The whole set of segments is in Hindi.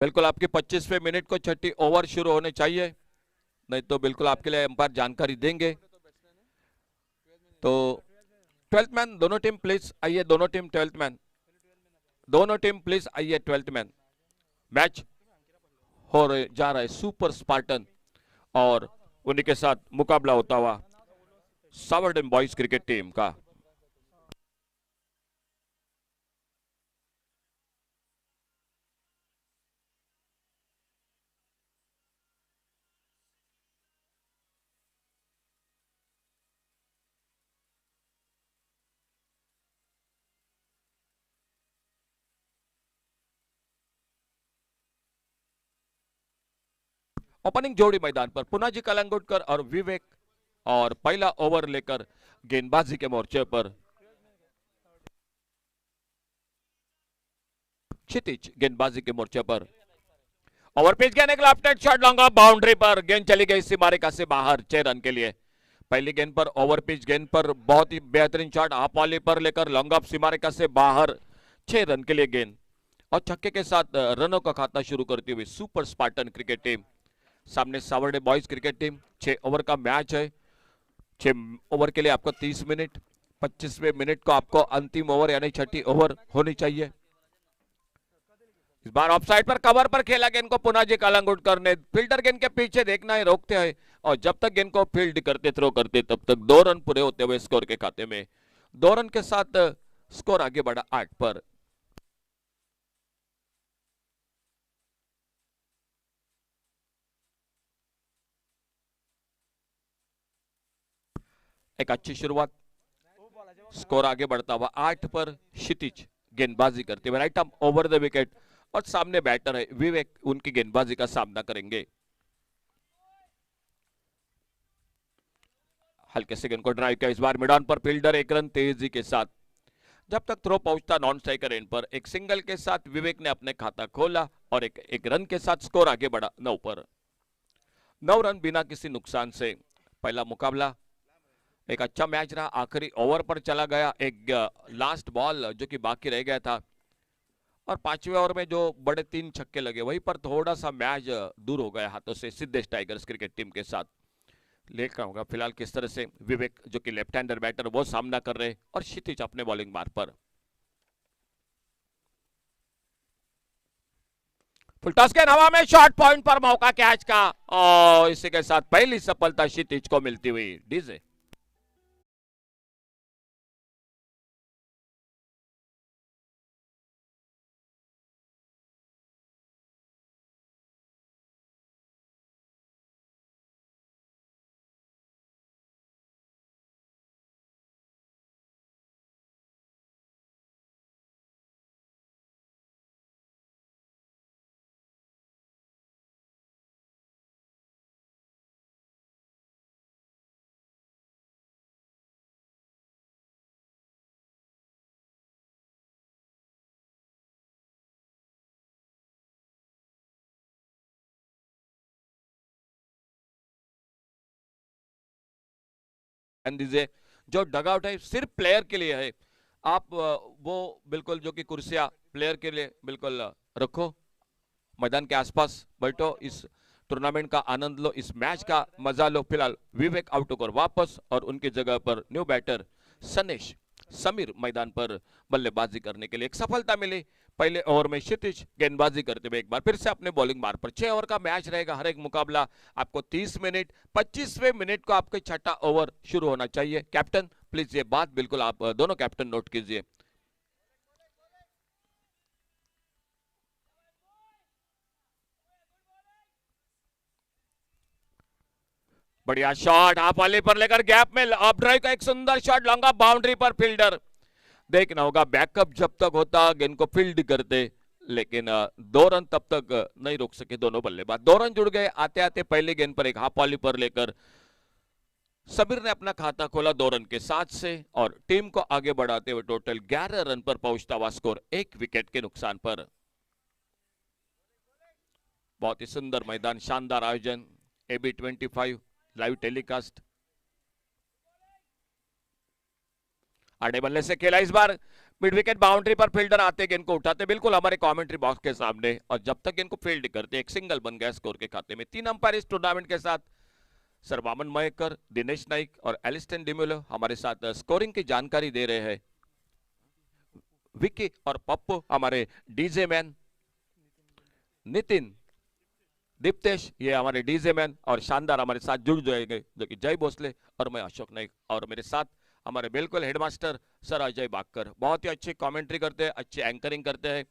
बिल्कुल आपके 25वें मिनट को छठी ओवर शुरू होने चाहिए, नहीं तो बिल्कुल आपके लिए अंपायर जानकारी देंगे। तो 12th मैन दोनों टीम प्लीज आइए, दोनों टीम 12th मैन, दोनों टीम प्लीज आइए 12th मैन। मैच हो रहे जा रहा है सुपर स्पार्टन और उन्हीं के साथ मुकाबला होता हुआ सावर्डन बॉयज क्रिकेट टीम का। ओपनिंग जोड़ी मैदान पर पुनाजी कलंगुटकर और विवेक, और पहला ओवर लेकर गेंदबाजी के मोर्चे पर क्षितिज गेंदबाजी के मोर्चे पर। ओवर पिच गेंद एक left hand shot long off boundary पर, गेंद चली गई सीमारेखा से बाहर 6 रन के लिए। पहली गेंद पर ओवर पिच गेंद पर बहुत ही बेहतरीन शॉट हाफ वॉली पर लेकर लॉन्ग ऑफ सीमारेखा से बाहर 6 रन के लिए गेंद, और छक्के के साथ रनों का खाता शुरू करती हुई सुपर स्पार्टन क्रिकेट टीम। सामने Savarde boys cricket team. 6 over का मैच है, 6 ओवर के लिए आपको 30 मिनट, 25वें मिनट को आपको अंतिम ओवर यानी छठी ओवर होनी चाहिए। इस बार ऑफसाइड पर कवर पर खेला गेंद को पुनाजी कलंगुटकर ने, फील्डर गेंद के पीछे देखना है, रोकते हैं, और जब तक गेंद को फील्ड करते थ्रो करते तब तक 2 रन पूरे होते हुए स्कोर के खाते में 2 रन के साथ स्कोर आगे बढ़ा 8 पर। एक अच्छी शुरुआत, स्कोर आगे बढ़ता हुआ 8 पर। क्षितिज गेंदबाजी करते हुए right arm over the wicket, और सामने बैटर है विवेक, उनकी गेंदबाजी का सामना करेंगे। हल्के से गेंद को ड्राइव किया, इस बार मिड ऑन पर फील्डर 1 रन तेजी के साथ। जब तक थ्रो पहुंचता नॉन स्ट्राइकर एंड पर, एक सिंगल के साथ विवेक ने अपने खाता खोला और एक रन के साथ स्कोर आगे बढ़ा 9 पर। 9 रन बिना किसी नुकसान से पहला मुकाबला। एक अच्छा मैच रहा, आखिरी ओवर पर चला गया, एक लास्ट बॉल जो कि बाकी रह गया था, और 5वें ओवर में जो बड़े 3 छक्के लगे वहीं पर थोड़ा सा मैच दूर हो गया हाथों से सिद्धेश टाइगर्स क्रिकेट टीम के साथ। देखना होगा फिलहाल किस तरह से विवेक जो कि लेफ्ट हैंडर बैटर वो सामना कर रहे, और क्षितिज अपने बॉलिंग मार्ग पर। फुल टॉस के हवा में शॉर्ट पॉइंट पर मौका कैच का, और इसी के साथ पहली सफलता क्षितिज को मिलती हुई। डीजे दीजिए, जो डगआउट है सिर्फ प्लेयर के लिए है, आप वो बिल्कुल जो कि कुर्सियां प्लेयर के लिए बिल्कुल रखो, मैदान के आसपास बैठो, इस टूर्नामेंट का आनंद लो, इस मैच का मजा लो। फिलहाल विवेक आउट होकर वापस, और उनकी जगह पर न्यू बैटर सनेश समीर मैदान पर बल्लेबाजी करने के लिए। एक सफलता मिली पहले ओवर में, क्षितिज गेंदबाजी करते हुए एक बार फिर से अपने बॉलिंग मार्ग पर। 6 ओवर का मैच रहेगा, हर एक मुकाबला आपको 30 मिनट, 25वें मिनट को आपके छठा ओवर शुरू होना चाहिए। कैप्टन प्लीज ये बात बिल्कुल आप दोनों कैप्टन नोट कीजिए। बढ़िया शॉट हाफ वाले पर लेकर गैप में अप ड्राइव का एक सुंदर शॉट लॉन्ग ऑफ बाउंड्री पर, फील्डर देखना होगा बैकअप जब तक होता गेंद को फील्ड करते, लेकिन 2 रन तब तक नहीं रोक सके दोनों बल्लेबाज। 2 रन जुड़ गए आते आते पहली गेंद पर एक हाफ वॉली पर लेकर सबीर ने अपना खाता खोला 2 रन के साथ से, और टीम को आगे बढ़ाते हुए टोटल 11 रन पर पहुंचता हुआ स्कोर 1 विकेट के नुकसान पर। बहुत ही सुंदर मैदान, शानदार आयोजन, AB 25 लाइव टेलीकास्ट। आड़े बल्ले से खेला इस बार मिड विकेट बाउंड्री पर फील्डर आते गेंद को उठाते बिल्कुल हमारे कमेंट्री बॉक्स के सामने, और जब तक इनको फील्ड करते एक सिंगल बन गया स्कोर के खाते में। 3 अंपायर इस टूर्नामेंट के साथ सर वामन मयेकर, दिनेश नाइक और एलिस्टन डिमुलो हमारे साथ स्कोरिंग की जानकारी दे रहे हैं। विकी और पप्पू हमारे डीजे मैन, नितिन, दीप्तेश ये हमारे डीजे मैन और शानदार हमारे साथ जुड़ जाएंगे जो कि जय भोसले और मैं अशोक नाइक, और मेरे साथ हमारे बिल्कुल हेडमास्टर सर अजय बागकर बहुत ही अच्छी कमेंट्री करते हैं, अच्छी एंकरिंग करते हैं।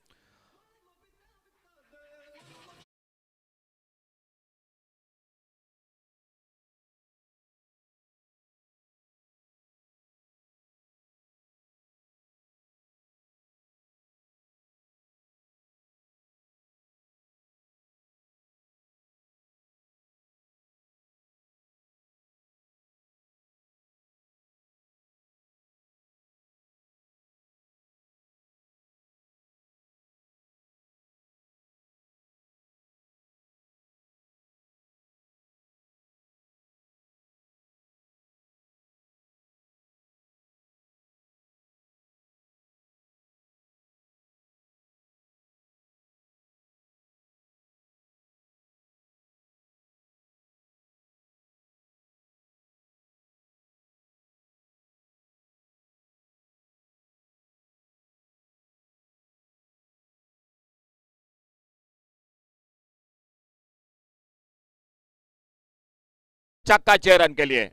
चक्का 6 रन के लिए।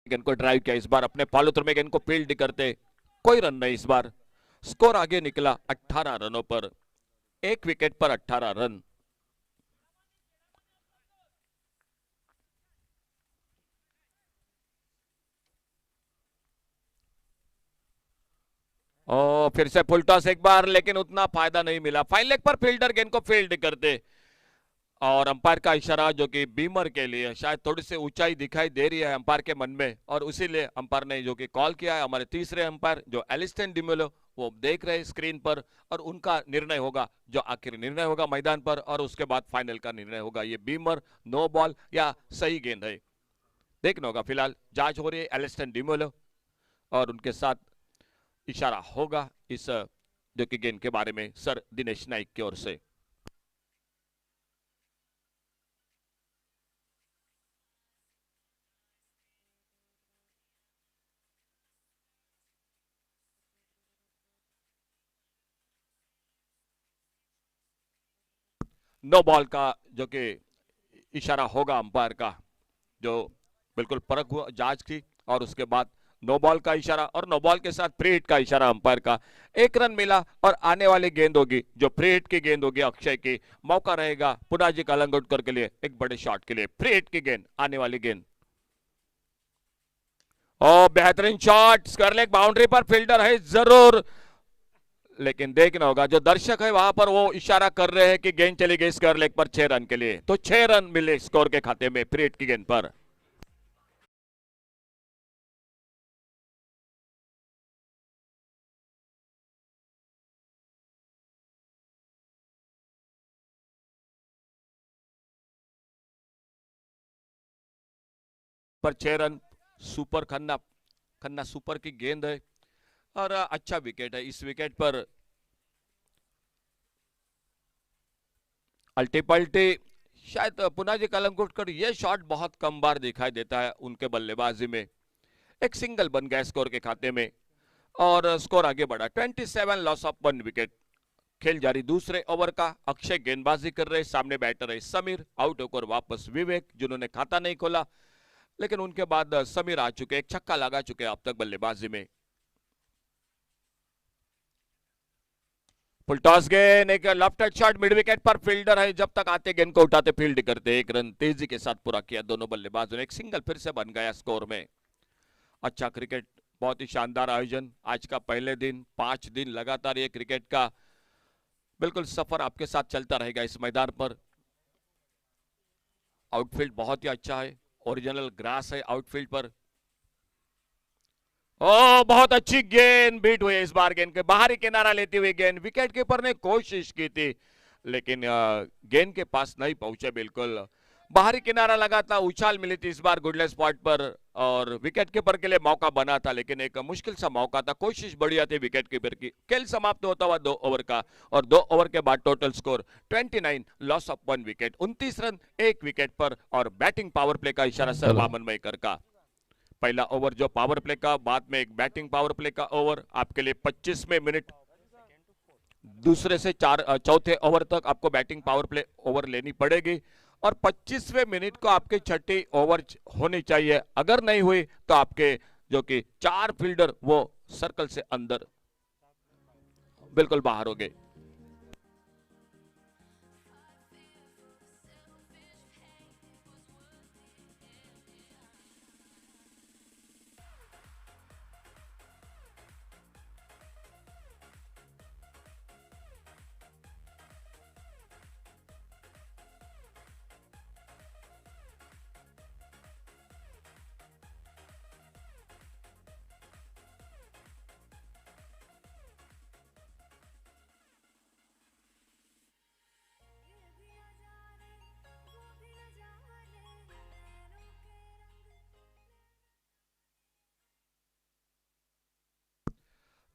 गेंद को ड्राइव किया इस बार अपने फॉलो थ्रू में, गेंद को फील्ड करते कोई रन नहीं इस बार। स्कोर आगे निकला 18 रनों पर, एक विकेट पर 18 रन। और फिर से फुल टॉस एक बार, लेकिन उतना फायदा नहीं मिला। फाइन लेग पर फील्डर गेंद को फील्ड करते और अंपायर का इशारा जो कि बीमर के लिए, शायद थोड़ी सी ऊंचाई दिखाई दे रही है अंपायर के मन में, और उसीलिए अंपायर ने जो कि कॉल किया है। हमारे तीसरे अंपायर जो एलिस्टन डिमुलो वो देख रहे हैं स्क्रीन पर, और उनका निर्णय होगा जो आखिर निर्णय होगा मैदान पर, और उसके बाद फाइनल का निर्णय होगा ये बीमर नो बॉल या सही गेंद है देखना होगा। फिलहाल जांच हो रही है एलिस्टन डिमुलो, और उनके साथ इशारा होगा इस जो कि गेंद के बारे में सर दिनेश नाइक की ओर से। नो बॉल का जो कि इशारा होगा अंपायर का, जो बिल्कुल परख हुआ जांच की, और उसके बाद नो बॉल का इशारा, और नो बॉल के साथ फ्री हिट का इशारा अंपायर का। 1 रन मिला और आने वाली गेंद होगी जो फ्री हिट की गेंद होगी अक्षय की, मौका रहेगा पुनाजी कलंगुटकर के लिए एक बड़े शॉट के लिए। फ्री हिट की गेंद, आने वाली गेंद, और बेहतरीन शॉट, स्क्वायर लेग बाउंड्री पर फील्डर है जरूर, लेकिन देखना होगा जो दर्शक है वहां पर वो इशारा कर रहे हैं कि गेंद चली गई स्क्वायर लेग पर 6 रन के लिए, तो 6 रन मिले स्कोर के खाते में फ्री हिट की गेंद पर। पर 6 run, super Khanna, Khanna super की गेंद है, और अच्छा विकेट है। इस विकेट पर अल्टी पल्टी, शायद पुनाजी कलंगुटकर ये शॉट बहुत कम बार दिखाई देता है उनके बल्लेबाजी में। एक सिंगल बन गया स्कोर के खाते में, और स्कोर आगे बढ़ा 27, लॉस ऑफ 1 विकेट। खेल जारी दूसरे ओवर का, अक्षय गेंदबाजी कर रहे, सामने बैटर है समीर, आउट होकर वापस विवेक जिन्होंने खाता नहीं खोला, लेकिन उनके बाद समीर आ चुके, एक छक्का लगा चुके अब तक बल्लेबाजी में। फुल टॉस गेंद, एक left hand shot mid wicket पर, फील्डर है जब तक आते गेंद को उठाते फील्ड करते। 1 रन तेजी के साथ पूरा किया दोनों बल्लेबाजों ने, एक सिंगल फिर से बन गया स्कोर में। अच्छा क्रिकेट, बहुत ही शानदार आयोजन आज का, पहले दिन 5 दिन लगातार ये क्रिकेट का बिल्कुल सफर आपके साथ चलता रहेगा इस मैदान पर। आउटफील्ड बहुत ही अच्छा है, ओरिजिनल ग्रास है आउटफील्ड पर। ओ बहुत अच्छी गेंद बीट हुई इस बार, गेंद के बाहरी किनारा लेती हुई गेंद, विकेट कीपर ने कोशिश की थी लेकिन गेंद के पास नहीं पहुंचे बिल्कुल। बाहरी किनारा लगा था, उछाल मिली थी इस बार गुडलेस स्पॉट पर और विकेट कीपर के लिए मौका बना था लेकिन एक मुश्किल सा मौका था। कोशिश बढ़िया थी विकेट कीपर की। खेल समाप्त होता हुआ 2 ओवर का और 2 ओवर के बाद total score 29, loss of 1 wicket, 29 run 1 wicket पर। और बैटिंग पावर प्ले का इशारा सर वामन मयकर का। पहला ओवर जो पावर प्ले का, बाद में एक बैटिंग पावर प्ले का ओवर आपके लिए 25वें मिनट, दूसरे से चौथे ओवर तक आपको बैटिंग पावर प्ले ओवर लेनी पड़ेगी और 25वें मिनट को आपके छठी ओवर होनी चाहिए। अगर नहीं हुई तो आपके जो कि 4 फील्डर वो सर्कल से अंदर बिल्कुल बाहर हो गए।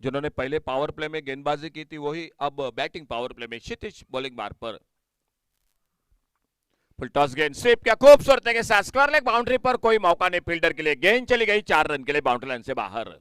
जिन्होंने पहले पावर प्ले में गेंदबाजी की थी वही अब बैटिंग पावर प्ले में। क्षितिज बॉलिंग मार्ग पर, फुल टॉस गेंद स्वीप क्या खूबसूरत के साथ स्क्वायर लेग बाउंड्री पर, कोई मौका नहीं फील्डर के लिए, गेंद चली गई 4 रन के लिए बाउंड्री लाइन से बाहर।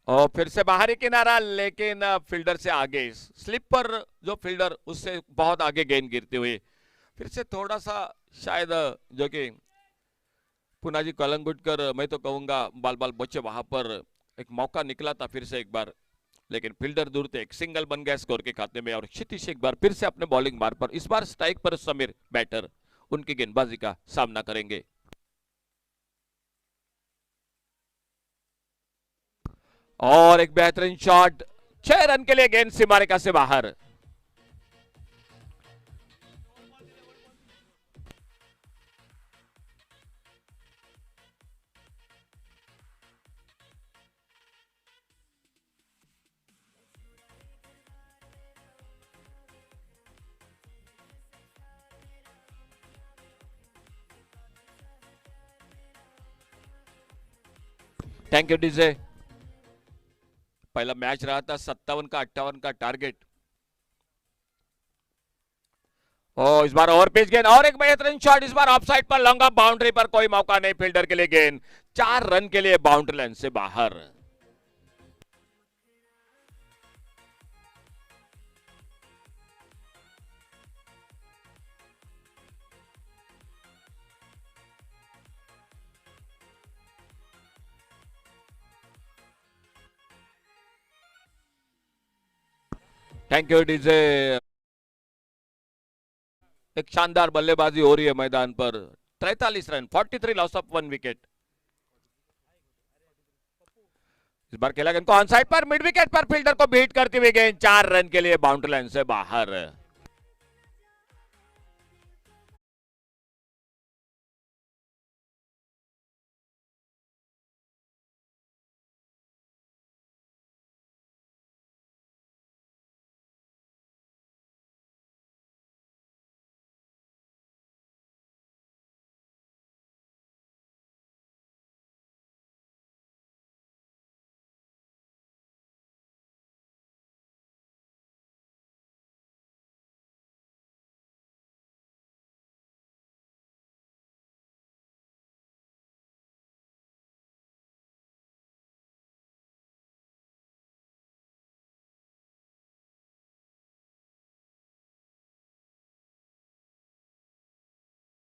और फिर से बाहरी किनारा लेकिन फील्डर से आगे, स्लिप पर जो फील्डर उससे बहुत आगे गेंद गिरती हुई। फिर से थोड़ा सा शायद जो कि पुनाजी कलंगुटकर, मैं तो कहूंगा बाल बाल बच्चे, वहां पर एक मौका निकला था फिर से एक बार लेकिन फील्डर दूर थे, एक सिंगल बन गया स्कोर के खाते में। और क्षितिज एक बार फिर से अपने बॉलिंग मार्ग पर, इस बार स्ट्राइक पर समीर बैटर उनकी गेंदबाजी का सामना करेंगे। और एक बेहतरीन शॉट, 6 रन के लिए गेंद सीमारेखा से बाहर। Thank you DJ. पहला मैच रहा था 57 का 58 का टारगेट। ओ इस बार ओवर पिच गेंद और एक बेहतरीन शॉट, इस बार ऑफसाइड पर लॉन्ग ऑफ बाउंड्री पर, कोई मौका नहीं फील्डर के लिए, गेंद 4 रन के लिए बाउंड्री लाइन से बाहर। Thank you DJ. एक शानदार बल्लेबाजी हो रही है मैदान पर, 43 रन, 43 लॉस ऑफ 1 विकेट। इस बार खेला गेंद को ऑन साइड पर, मिड विकेट पर फील्डर को बीट करती हुई गेंद 4 रन के लिए बाउंड्री लाइन से बाहर।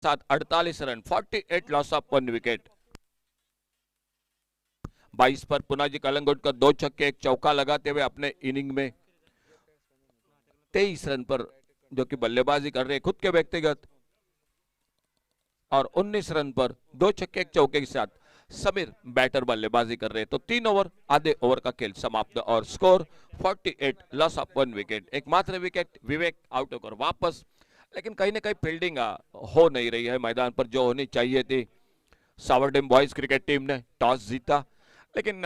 साथ 48 रन, 48 लॉस ऑफ 1 विकेट। 22 पर पुनाजी कलंगुटकर 2 छक्के 1 चौका लगाते हुए अपने इनिंग में 23 रन पर जो कि बल्लेबाजी कर रहे खुद के व्यक्तिगत, और 19 रन पर 2 छक्के 1 चौके के साथ समीर बैटर बल्लेबाजी कर रहे। तो 3 ओवर आधे ओवर का खेल समाप्त और स्कोर 48, लॉस ऑफ 1 विकेट। एकमात्र विकेट विवेक आउट होकर वापस, लेकिन कहीं ना कहीं फील्डिंग हो नहीं रही है मैदान पर जो होनी चाहिए थी। सावरडेम बॉयज क्रिकेट टीम ने टॉस जीता, लेकिन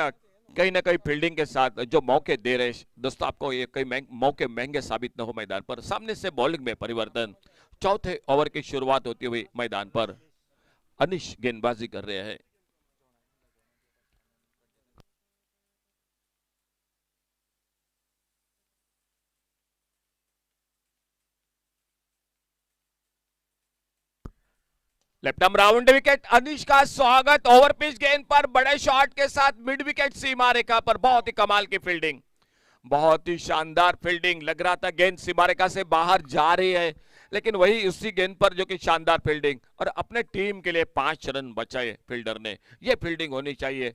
कहीं ना कहीं फील्डिंग के साथ जो मौके दे रहे दोस्तों, आपको ये कई मौके महंगे साबित न हो मैदान पर। सामने से बॉलिंग में परिवर्तन, चौथे ओवर की शुरुआत होती हुई मैदान पर अनिश गेंदबाजी कर रहे हैं। लेफ्ट आर्म राउंड विकेट, अनिश का स्वागत। ओवर पिच गेंद पर बड़े शॉट के साथ मिड विकेट सीमा रेखा पर, बहुत ही कमाल की फील्डिंग, बहुत ही शानदार फील्डिंग। लग रहा था गेंद सीमा रेखा से बाहर जा रही है, लेकिन वही उसी गेंद पर जो कि शानदार फील्डिंग, और अपने टीम के लिए 5 रन बचाए फील्डर ने। ये फील्डिंग होनी चाहिए,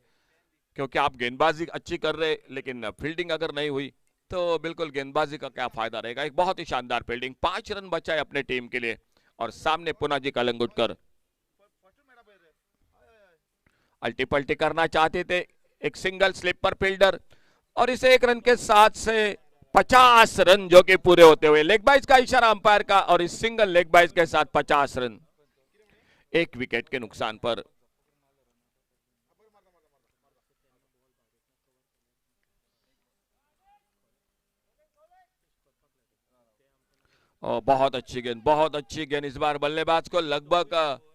क्योंकि आप गेंदबाजी अच्छी कर रहे लेकिन फील्डिंग अगर नहीं हुई तो बिल्कुल गेंदबाजी का क्या फायदा रहेगा। एक बहुत ही शानदार फील्डिंग, 5 रन बचाए अपने टीम के लिए। और सामने पुनाजी कलंगुटकर अल्टी पल्टी करना चाहते थे, एक सिंगल स्लिपर फील्डर, और इसे 1 रन के साथ से 50 रन जो कि पूरे होते हुए, लेग बाइज का इशारा अंपायर का, और इस सिंगल लेग बाइज के साथ 50 रन 1 विकेट के नुकसान पर। और बहुत अच्छी गेंद, बहुत अच्छी गेंद। इस बार बल्लेबाज को लगभग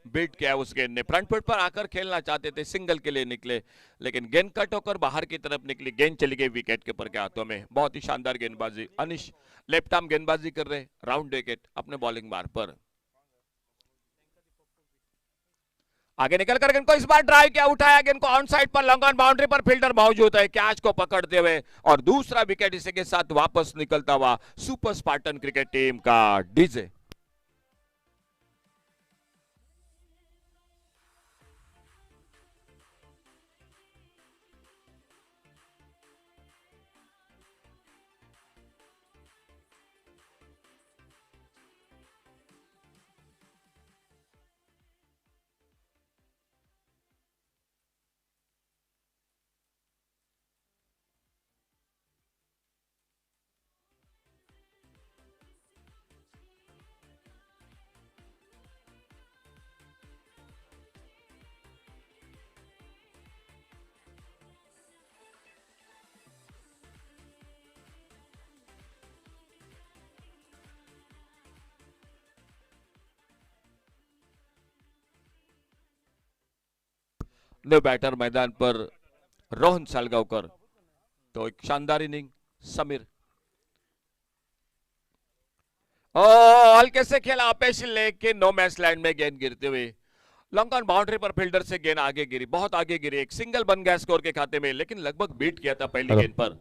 बीट किया उस गेंद ने। फ्रंट फुट पर आकर खेलना चाहते थे, सिंगल के लिए निकले, लेकिन गेंद कट होकर बाहर की तरफ निकली, गेंद चली गई विकेट के ऊपर के हाथों में। बहुत ही शानदार गेंदबाजी, अनिश लेफ्ट आर्म गेंदबाजी कर रहे, राउंड विकेट अपने बॉलिंग मार पर। आगे निकलकर गेंद को इस बार ड्राइव किया, उठाया गेंद को ऑन साइड पर, लॉन्ग ऑन बाउंड्री पर फील्डर मौजूद है, कैच को पकड़ते हुए, और दूसरा विकेट इसी के साथ वापस निकलता हुआ सुपर स्पार्टन क्रिकेट टीम का डीजे। न्यू बैटर मैदान पर रोहन सालगावकर। तो एक शानदार इनिंग समीर, हल्के से खेला अपेश, लेकिन नो मैच लैंड में गेंद गिरते हुए लॉन्ग ऑन बाउंड्री पर फील्डर से गेंद आगे गिरी, बहुत आगे गिरी। एक सिंगल बन गया स्कोर के खाते में, लेकिन लगभग बीट किया था पहली गेंद पर।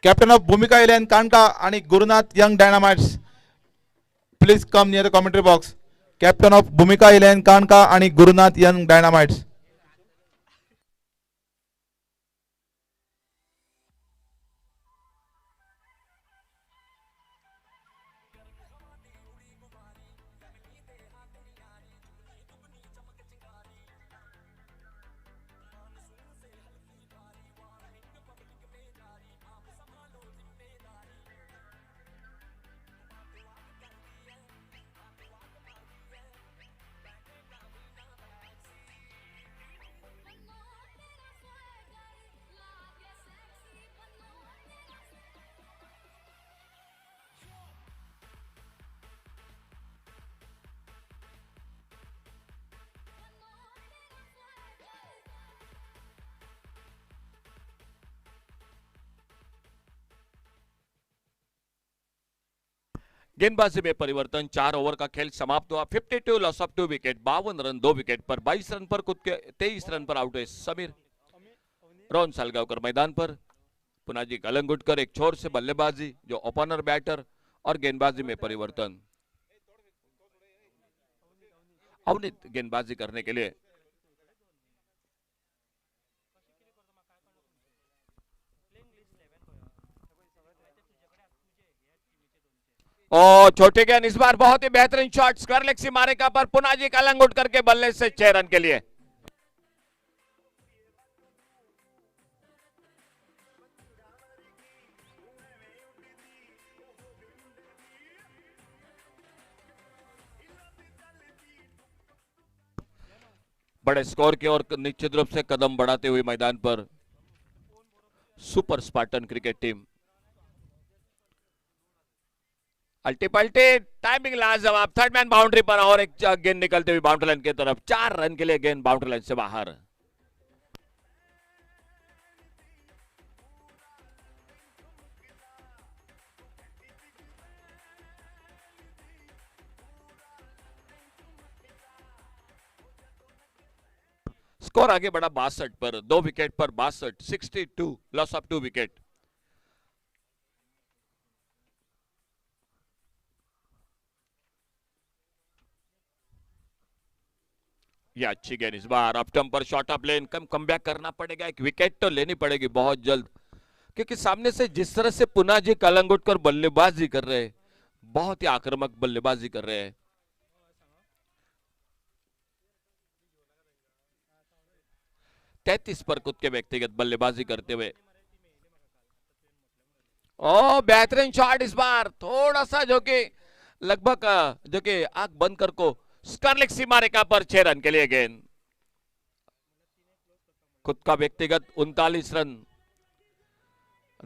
Captain of Bhumika 11 Kanka and Gurunath Young Dynamites, please come near the commentary box. Captain of Bhumika 11 Kanka and Gurunath Young Dynamites. गेंदबाजी में परिवर्तन, 4 ओवर का खेल समाप्त हुआ। 52 loss of 2 wicket, 52 run 2 wicket पर, 22 रन पर खुद के 23 रन पर आउट है समीर। रोहन सालगावकर मैदान पर। पुनाजी कलंगुटकर एक छोर से बल्लेबाजी, जो ओपनर बैटर, और गेंदबाजी में परिवर्तन। अवनीत गेंदबाजी करने के लिए। और छोटे गेंद, इस बार बहुत ही बेहतरीन शॉट, स्क्वायर लेग सीमारे का पर पुनाजी कलंगुटकर के बल्ले से 6 रन के लिए। बड़े स्कोर की ओर निश्चित रूप से कदम बढ़ाते हुए मैदान पर सुपर स्पार्टन क्रिकेट टीम। अल्टी पल्टी, टाइमिंग लाजवाब, थर्ड मैन बाउंड्री पर और एक गेंद निकलते हुए बाउंड्री लाइन की तरफ, 4 रन के लिए गेंद बाउंड्री लाइन से बाहर। स्कोर आगे बढ़ा 62 पर, 2 विकेट पर 62, 62, लॉस ऑफ 2 विकेट। ये अच्छी गेंद, इस बार अप टम्प पर short of lane, come back करना पड़ेगा, एक विकेट तो लेनी पड़ेगी बहुत जल्द, क्योंकि सामने से जिस तरह से पुनाजी कलंगुटकर बल्लेबाजी कर रहे हैं, बहुत ही आक्रामक बल्लेबाजी कर रहे हैं। 33 पर खुद के व्यक्तिगत बल्लेबाजी करते हुए। ओ बेहतरीन शॉट, इस बार थोड़ा सा जो कि लगभग जो कि आंख बंद कर को स्कर्लिक सीमा रेखा पर 6 रन के लिए गेंद। खुद का व्यक्तिगत 39 रन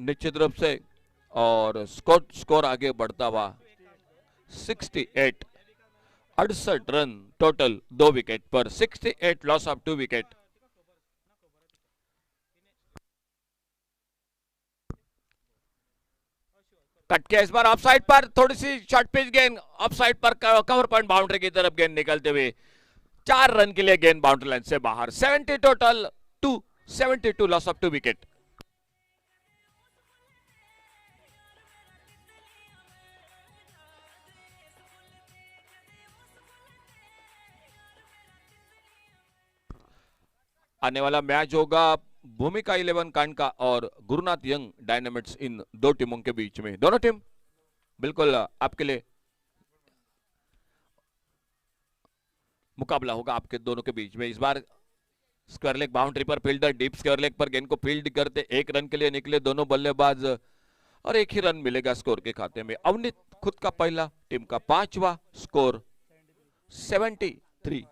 निश्चित रूप से, और स्कोर आगे बढ़ता हुआ 68, 68 रन टोटल, 2 विकेट पर 68, लॉस ऑफ 2 विकेट। कट के इस बार ऑफ साइड पर, थोड़ी सी शॉर्ट पिच गेंद, ऑफ साइड पर कवर पॉइंट बाउंड्री की तरफ गेंद निकलते हुए 4 रन के लिए गेंद बाउंड्री लाइन से बाहर। 70 टोटल, 72, लॉस ऑफ 2 विकेट। आने वाला मैच होगा भूमिका 11 कांडका और गुरुनाथ यंग डायनामिट्स, इन दो टीमों के बीच में। दोनों टीम बिल्कुल आपके लिए मुकाबला होगा आपके दोनों के बीच में। इस बार स्क्वायर लेग बाउंड्री पर फील्डर डीप स्क्वायर लेग पर गेंद को फील्ड करते 1 रन के लिए निकले दोनों बल्लेबाज, और 1 ही रन मिलेगा स्कोर के खाते में। अवनीत खुद का पहला, टीम का 5वां, score 73।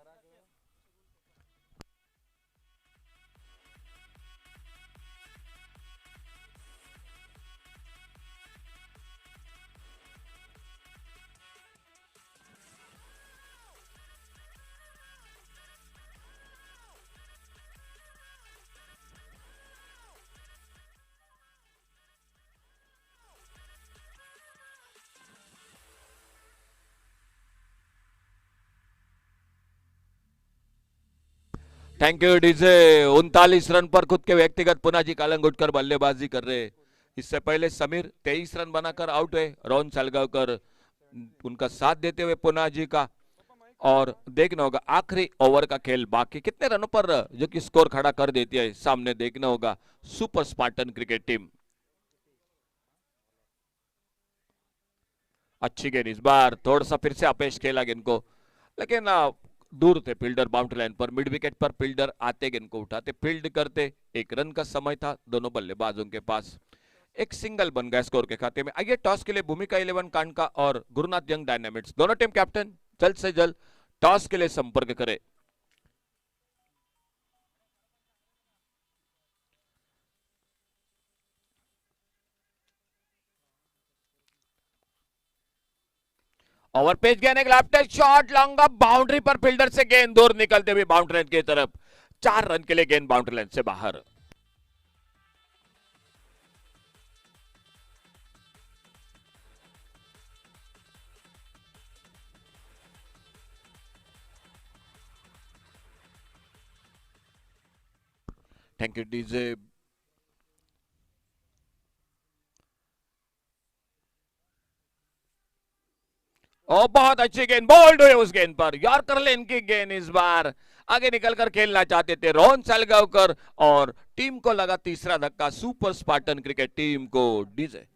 Thank you DJ. 39 run पर खुद के व्यक्तिगत पुनाजी कलंगुटकर बल्लेबाजी कर रहे। इससे पहले समीर 23 रन बनाकर आउट हुए, रोहन सालगावकर उनका साथ देते हुए पुनाजी का। और देखना होगा आखिरी ओवर का खेल, बाकी कितने रनों पर जो कि स्कोर खड़ा कर देती है, सामने देखना होगा सुपर स्पार्टन क्रिकेट टीम। अच्छी गेंद, इस बार थोड़ा सा फिर से अपेश खेला गेंद को, लेकिन दूर थे फील्डर बाउंड्री लाइन पर। मिड विकेट पर फील्डर आते गेंद को उठाते, फील्ड करते, 1 रन का समय था दोनों बल्लेबाजों के पास। एक सिंगल बन गया स्कोर के खाते में। आइए टॉस के लिए भूमिका 11 कांडका और गुरुनाथ यंग डायनामिट्स, दोनों टीम कैप्टन जल्द से जल्द टॉस के लिए संपर्क करें। ओवर पेज गेंद, एक left shot, long off boundary पर फील्डर से गेंद दूर निकलते हुए बाउंड्री लाइन की तरफ, 4 रन के लिए गेंद बाउंड्री लाइन से बाहर। Thank you DJ. और बहुत अच्छी गेंद, बोल्ड हुए उस गेंद पर। यॉर्कर लेन की गेंद इस बार आगे निकलकर खेलना चाहते थे रोहन सालगांवकर और टीम को लगा तीसरा धक्का। सुपर स्पार्टन क्रिकेट टीम को डीजे।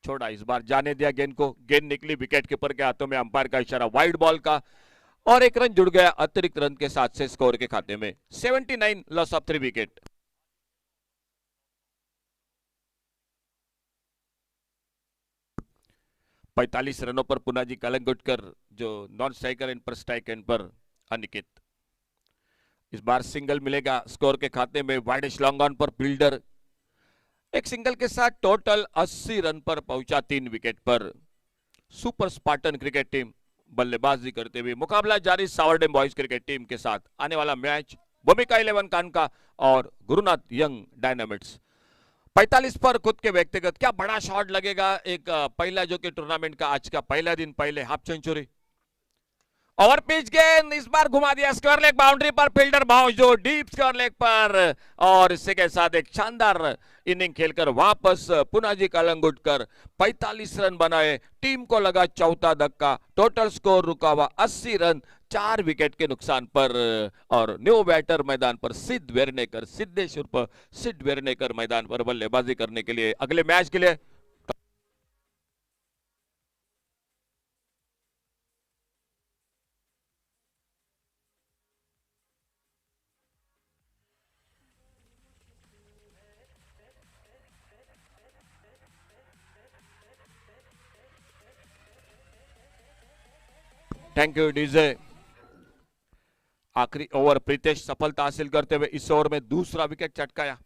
छोड़ा इस बार, जाने दिया गेंद को। गेंद निकली विकेट कीपर के हाथों में, अंपायर का इशारा वाइड बॉल का और एक रन जुड़ गया अतिरिक्त रन के साथ से स्कोर के खाते में। 79 लॉस ऑफ 3 विकेट। पैंतालीस रनों पर पुनाजी कलंगुटकर जो नॉन स्ट्राइकर एंड पर स्ट्राइक एंड पर अनिकेत। इस बार सिंगल मिलेगा स्कोर के खाते में। वाइडिश लॉन्ग ऑन पर फील्डर एक सिंगल के साथ टोटल 80 रन पर पहुंचा 3 विकेट पर। सुपर स्पार्टन क्रिकेट टीम बल्लेबाजी करते हुए मुकाबला जारी सावरडेम बॉयज क्रिकेट टीम के साथ। आने वाला मैच भूमिका 11 कानका और गुरुनाथ यंग डायनामिट्स। 45 पर खुद के व्यक्तिगत क्या बड़ा शॉट लगेगा। एक पहला जो कि टूर्नामेंट का आज का पहला दिन, पहले हाफ सेंचुरी। ओवर पिच गेंद इस बार घुमा दिया स्क्वायर लेग बाउंड्री पर, फील्डर मौजूद डीप स्क्वायर लेग पर और इसी के साथ एक शानदार इनिंग खेलकर वापस पुनाजी कलंगुटकर 45 रन बनाए। टीम को लगा चौथा धक्का। टोटल स्कोर रुका हुआ 80 रन 4 विकेट के नुकसान पर। और न्यू बैटर मैदान पर सिद्ध वेरनेकर, सिद्धेश उर्फ सिद्ध वेरनेकर मैदान पर बल्लेबाजी करने के लिए अगले मैच के लिए। Thank you DJ. आखिरी ओवर प्रीतेश सफलता हासिल करते हुए इस ओवर में दूसरा विकेट चटकाया।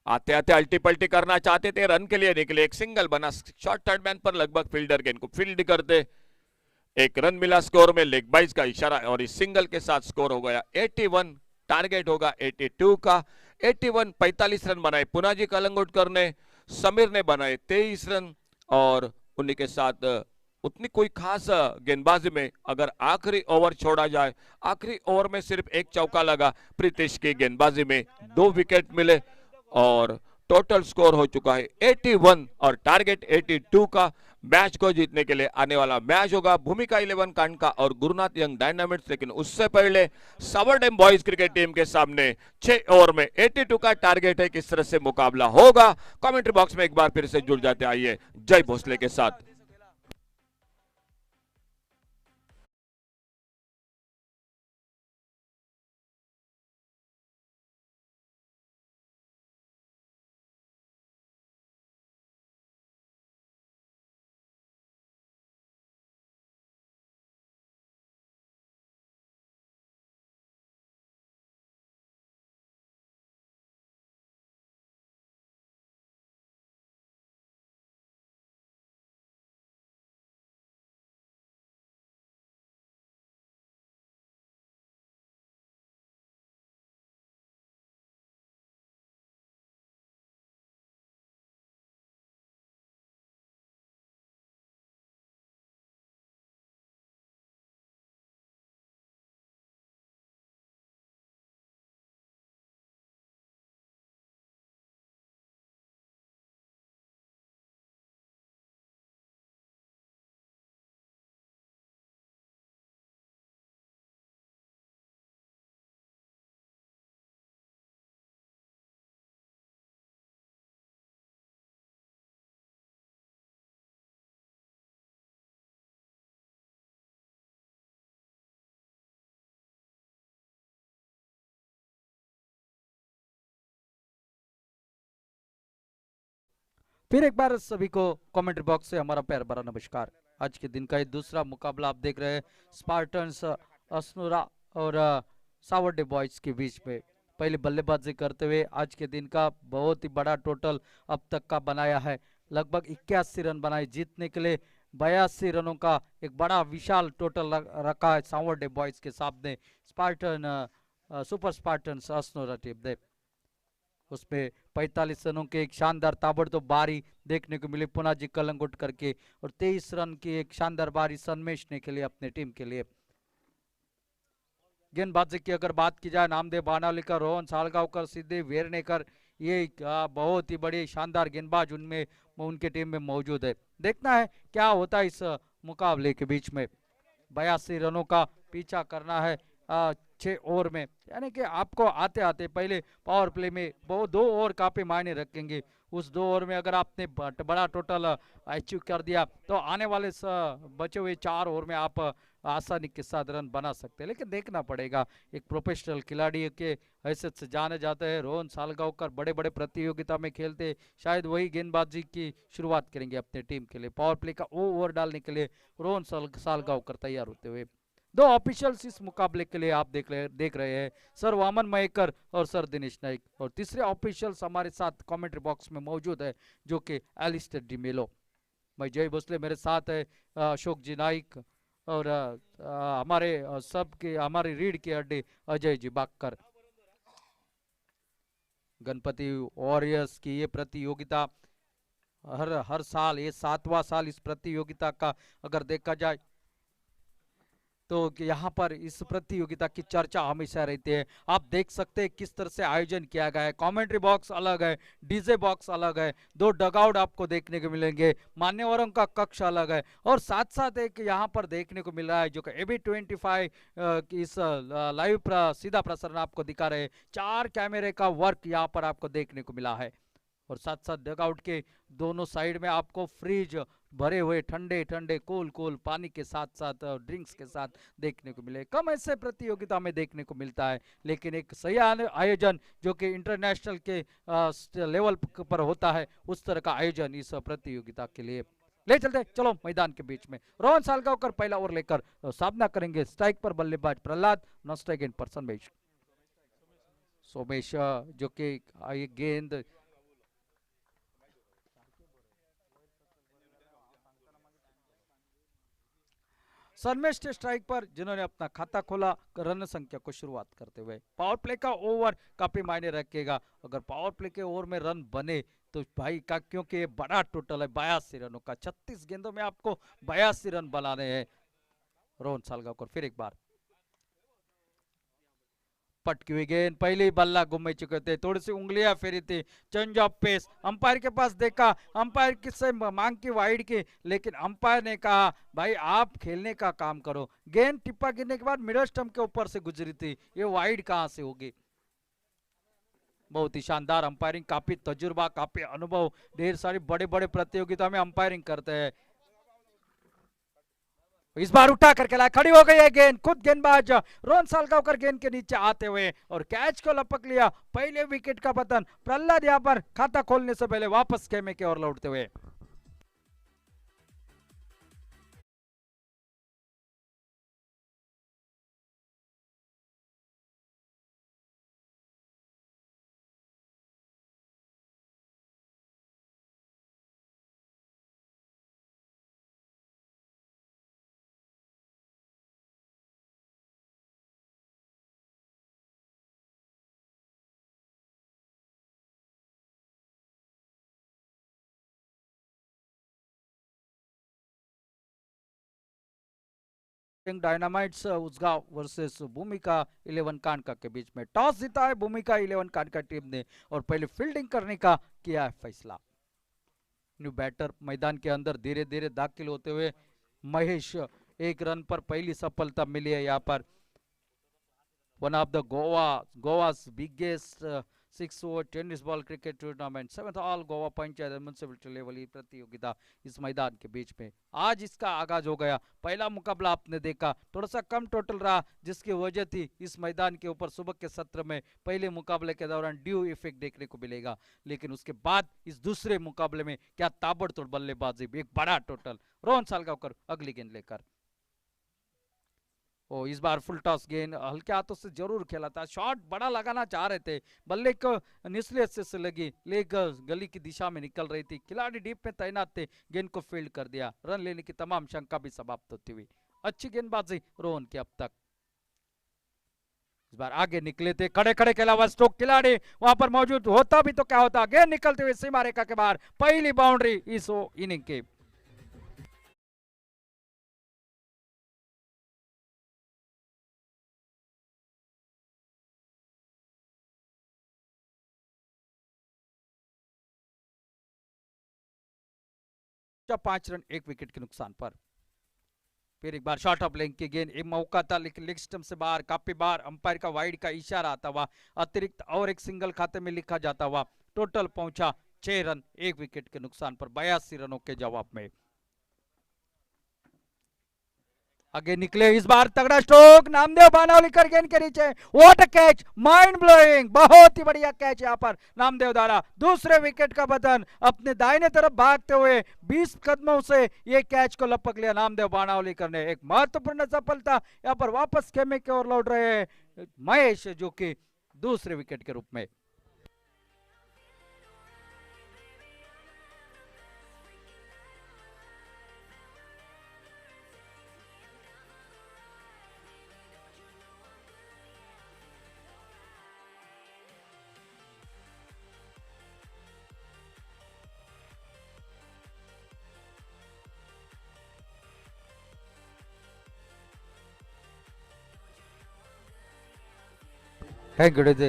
आते आते अल्टी पल्टी करना चाहते थे, रन के लिए निकले। एक सिंगल बना शॉर्ट थर्ड मैन पर, लगभग फील्डर गेंद को फील्ड करते। एक रन मिला स्कोर में, लेग बाइज का इशारा और इस सिंगल के साथ स्कोर हो गया 81। टारगेट होगा 82 का। 81 45 रन बनाए पुनाजी कलंगुटकर ने, समीर ने बनाए 23 रन और उन्हीं के साथ उतनी कोई खास गेंदबाजी में अगर आखिरी ओवर छोड़ा जाए, आखिरी ओवर में सिर्फ एक चौका लगा प्रीतिश की गेंदबाजी में, 2 विकेट मिले और टोटल स्कोर हो चुका है 81 और टारगेट 82 का। मैच को जीतने के लिए आने वाला मैच होगा भूमिका 11 कांडका और गुरुनाथ यंग डायनामिट्स। लेकिन उससे पहले सावरडेम बॉयज क्रिकेट टीम के सामने 6 ओवर में 82 का टारगेट है। किस तरह से मुकाबला होगा, कमेंट्री बॉक्स में एक बार फिर से जुड़ जाते आइए जय भोसले के साथ। फिर एक बार सभी को कमेंट्री बॉक्स से हमारा प्यार भरा नमस्कार। आज के दिन का ये दूसरा मुकाबला आप देख रहे हैं स्पार्टन्स असनुरा और सावर्डे बॉयज के बीच में। पहले बल्लेबाजी करते हुए आज के दिन का बहुत ही बड़ा टोटल अब तक का बनाया है। लगभग 81 रन बनाए जीतने के लिए। 82 रनों का एक बड़ा विशाल टोटल रखा है सावर्डे बॉयज के सामने सुपर स्पार्टन्स असनुरा टीम ने। उसमें 45 रनों के एक शानदार ताबड़तोड़ बारी देखने को मिली पुनाजी कलंगुट करके, और 23 रन की एक शानदार बारी सन्मेश ने के लिए अपने टीम के लिए। गेंदबाजी की अगर बात की जाए नामदेव बानावलीकर, रोहन सालगांवकर, सिद्धि वेरनेकर, ये बहुत ही बड़ी शानदार गेंदबाज उनमें उनके टीम में मौजूद है। देखना है क्या होता है इस मुकाबले के बीच में। 82 रनों का पीछा करना है 6 ओवर में, यानी कि आपको आते आते पहले पावर प्ले में वो 2 ओवर काफी मायने रखेंगे। उस 2 ओवर में अगर आपने बड़ा टोटल अचीव कर दिया तो आने वाले बचे हुए 4 ओवर में आप आसानी के साथ रन बना सकते हैं। लेकिन देखना पड़ेगा, एक प्रोफेशनल खिलाड़ी के हैसियत से जाने जाते हैं। रोहन सालगांवकर बड़े बड़े प्रतियोगिता में खेलते, शायद वही गेंदबाजी की शुरुआत करेंगे अपने टीम के लिए। पावर प्ले का ओवर डालने के लिए रोहन सालगांवकर तैयार होते हुए। 2 ऑफिशियल्स इस मुकाबले के लिए आप देख रहे हैं, सर वामन मयेकर और सर दिनेश नाइक। और तीसरे ऑफिशियल्स हमारे साथ कमेंट्री बॉक्स में मौजूद है जो कि एलिस्टर डिमेलो। मैं जय भोसले, मेरे साथ है अशोक जी नाइक और हमारे रीढ़ के अड्डे अजय जी बाक्कर। गणपति वॉरियर्स की ये प्रतियोगिता हर साल, ये 7वां साल इस प्रतियोगिता का अगर देखा जाए तो यहाँ पर इस प्रतियोगिता की चर्चा हमेशा रहती है। आप देख सकते हैं किस तरह से आयोजन किया गया है। कमेंट्री बॉक्स अलग है, डीजे बॉक्स अलग है, 2 डगआउट आपको देखने को मिलेंगे, मान्यवरों का कक्ष अलग है, और साथ साथ एक यहाँ पर देखने को मिल रहा है जो कि AB25 इस लाइव सीधा प्रसारण आपको दिखा रहे हैं। 4 कैमरे का वर्क यहाँ पर आपको देखने को मिला है, और साथ साथ डगआउट के दोनों साइड में आपको फ्रिज भरे हुए ठंडे ठंडे कूल पानी के साथ साथ ड्रिंक्स के साथ देखने को मिले। कम ऐसे प्रतियोगिता में देखने को मिलता है, लेकिन एक सही आयोजन जो कि इंटरनेशनल के लेवल पर होता है, उस तरह का आयोजन इस प्रतियोगिता के लिए। ले चलते चलो मैदान के बीच में। रोहन सालगांवकर पहला ओवर लेकर सामना करेंगे। स्ट्राइक पर बल्लेबाज प्रहलाद, नॉन स्ट्राइक इन पर सोमेश जो कि गेंद सन्मेश के स्ट्राइक पर, जिन्होंने अपना खाता खोला रन संख्या को शुरुआत करते हुए। पावर प्ले का ओवर काफी मायने रखेगा। अगर पावर प्ले के ओवर में रन बने तो भाई का, क्योंकि ये बड़ा टोटल है 82 रनों का, 36 गेंदों में आपको 82 रन बनाने हैं। रोहन सालगांवकर फिर एक बार पटकी हुई गेंद, पहले ही बल्ला घूम चुके थे, थोड़ी सी उंगलियां फेरी थी। चेंज ऑफ पेस, अंपायर के पास देखा, अंपायर किससे मांग की वाइड की, लेकिन अंपायर ने कहा भाई आप खेलने का काम करो। गेंद टिप्पा गिरने के बाद मिडल स्टंप के ऊपर से गुजरी थी, ये वाइड कहां से होगी। बहुत ही शानदार अंपायरिंग, काफी तजुर्बा, काफी अनुभव, ढेर सारी बड़े बड़े प्रतियोगिता में अंपायरिंग करते हैं। इस बार उठा करके लाया, खड़ी हो गई है गेंद, खुद गेंदबाज रोहन सालगांवकर गेंद के नीचे आते हुए और कैच को लपक लिया। पहले विकेट का पतन, प्रहलाद यहां पर खाता खोलने से पहले वापस खेमे की ओर लौटते हुए। डायनामाइट्स उसगांव वर्सेस भूमिका 11 कानका के बीच में। टॉस जीता है भूमिका 11 कानका टीम ने और पहले फील्डिंग करने का किया है फैसला। न्यू बैटर मैदान के अंदर धीरे धीरे दाखिल होते हुए महेश, 1 रन पर पहली सफलता मिली है यहाँ पर। One of the Goa's biggest 6 over tennis ball cricket tournament 7th all Goa panchayat municipality level की प्रतियोगिता इस मैदान के बीच में आज इसका आगाज हो गया। पहला मुकाबला आपने देखा थोड़ा सा कम टोटल रहा, जिसकी वजह थी इस मैदान के ऊपर सुबह के सत्र में पहले मुकाबले के दौरान ड्यू इफेक्ट देखने को मिलेगा, लेकिन उसके बाद इस दूसरे मुकाबले में क्या ताबड़तोड़ बल्लेबाजी, एक बड़ा टोटल। रोहन सालगांवकर अगली गेंद लेकर, ओ इस बार फुल टॉस गेंद हल्के हाथों से जरूर खेला था, शॉट बड़ा लगाना चाह रहे थे, बल्ले को निचले हिस्से से लगी, लेग गली की दिशा में निकल रही थी, खिलाड़ी डीप में तैनात थे, गेंद को फील्ड कर दिया, रन लेने की तमाम शंका भी समाप्त होती हुई। अच्छी गेंदबाजी रोहन की अब तक। इस बार आगे निकले थे, खड़े खड़े के अलावा स्ट्रोक खिलाड़ी वहां पर मौजूद होता भी तो क्या होता, गेंद निकलते हुए सीमा रेखा के बाहर, पहली बाउंड्री इस इनिंग की। अच्छा 5 रन 1 विकेट के नुकसान पर। फिर एक बार शॉर्ट ऑफ लेंथ की गेंद, एक मौका था लेकिन लेग स्टंप से बाहर, काफी बार अंपायर का वाइड का इशारा आता हुआ, अतिरिक्त और एक सिंगल खाते में लिखा जाता हुआ, टोटल पहुंचा 6 रन 1 विकेट के नुकसान पर 82 रनों के जवाब में। आगे निकले, इस बार तगड़ा स्ट्रोक, नामदेव बानावलीकर गेंद के नीचे, what a catch, mind blowing, बहुत ही बढ़िया कैच यहाँ पर नामदेव द्वारा, दूसरे विकेट का बटन अपने दाहिने तरफ भागते हुए 20 कदमों से ये कैच को लपक लिया नामदेव बानावलीकर ने। एक महत्वपूर्ण सफलता, यहाँ पर वापस खेमे की ओर लौट रहे हैं महेश, जो कि दूसरे विकेट के रूप में। थैंक यू जी।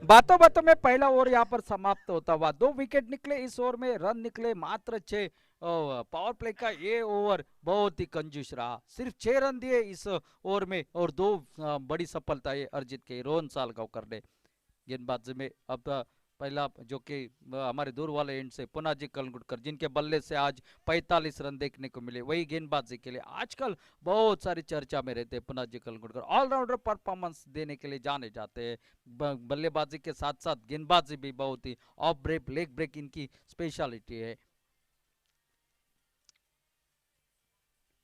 बातों बातों में पहला ओवर यहाँ पर समाप्त होता हुआ, 2 विकेट निकले इस ओवर में, रन निकले मात्र 6। पावर प्ले का ये ओवर बहुत ही कंजूस रहा, सिर्फ 6 रन दिए इस ओवर में और 2 बड़ी सफलताएं अर्जित की रोहन सालगांवकर ने गेंदबाजी में। अब पहला जो कि हमारे दूर वाले एंड से पुनाजी कलंगुटकर, जिनके बल्ले से आज 45 रन देखने को मिले, वही गेंदबाजी के लिए आजकल बहुत सारी चर्चा में रहते हैं। पुनाजी कलंगुटकर ऑलराउंडर परफॉर्मेंस देने के लिए जाने जाते हैं, बल्लेबाजी के साथ साथ गेंदबाजी भी बहुत ही ऑफ ब्रेक लेग ब्रेक इनकी स्पेशलिटी है।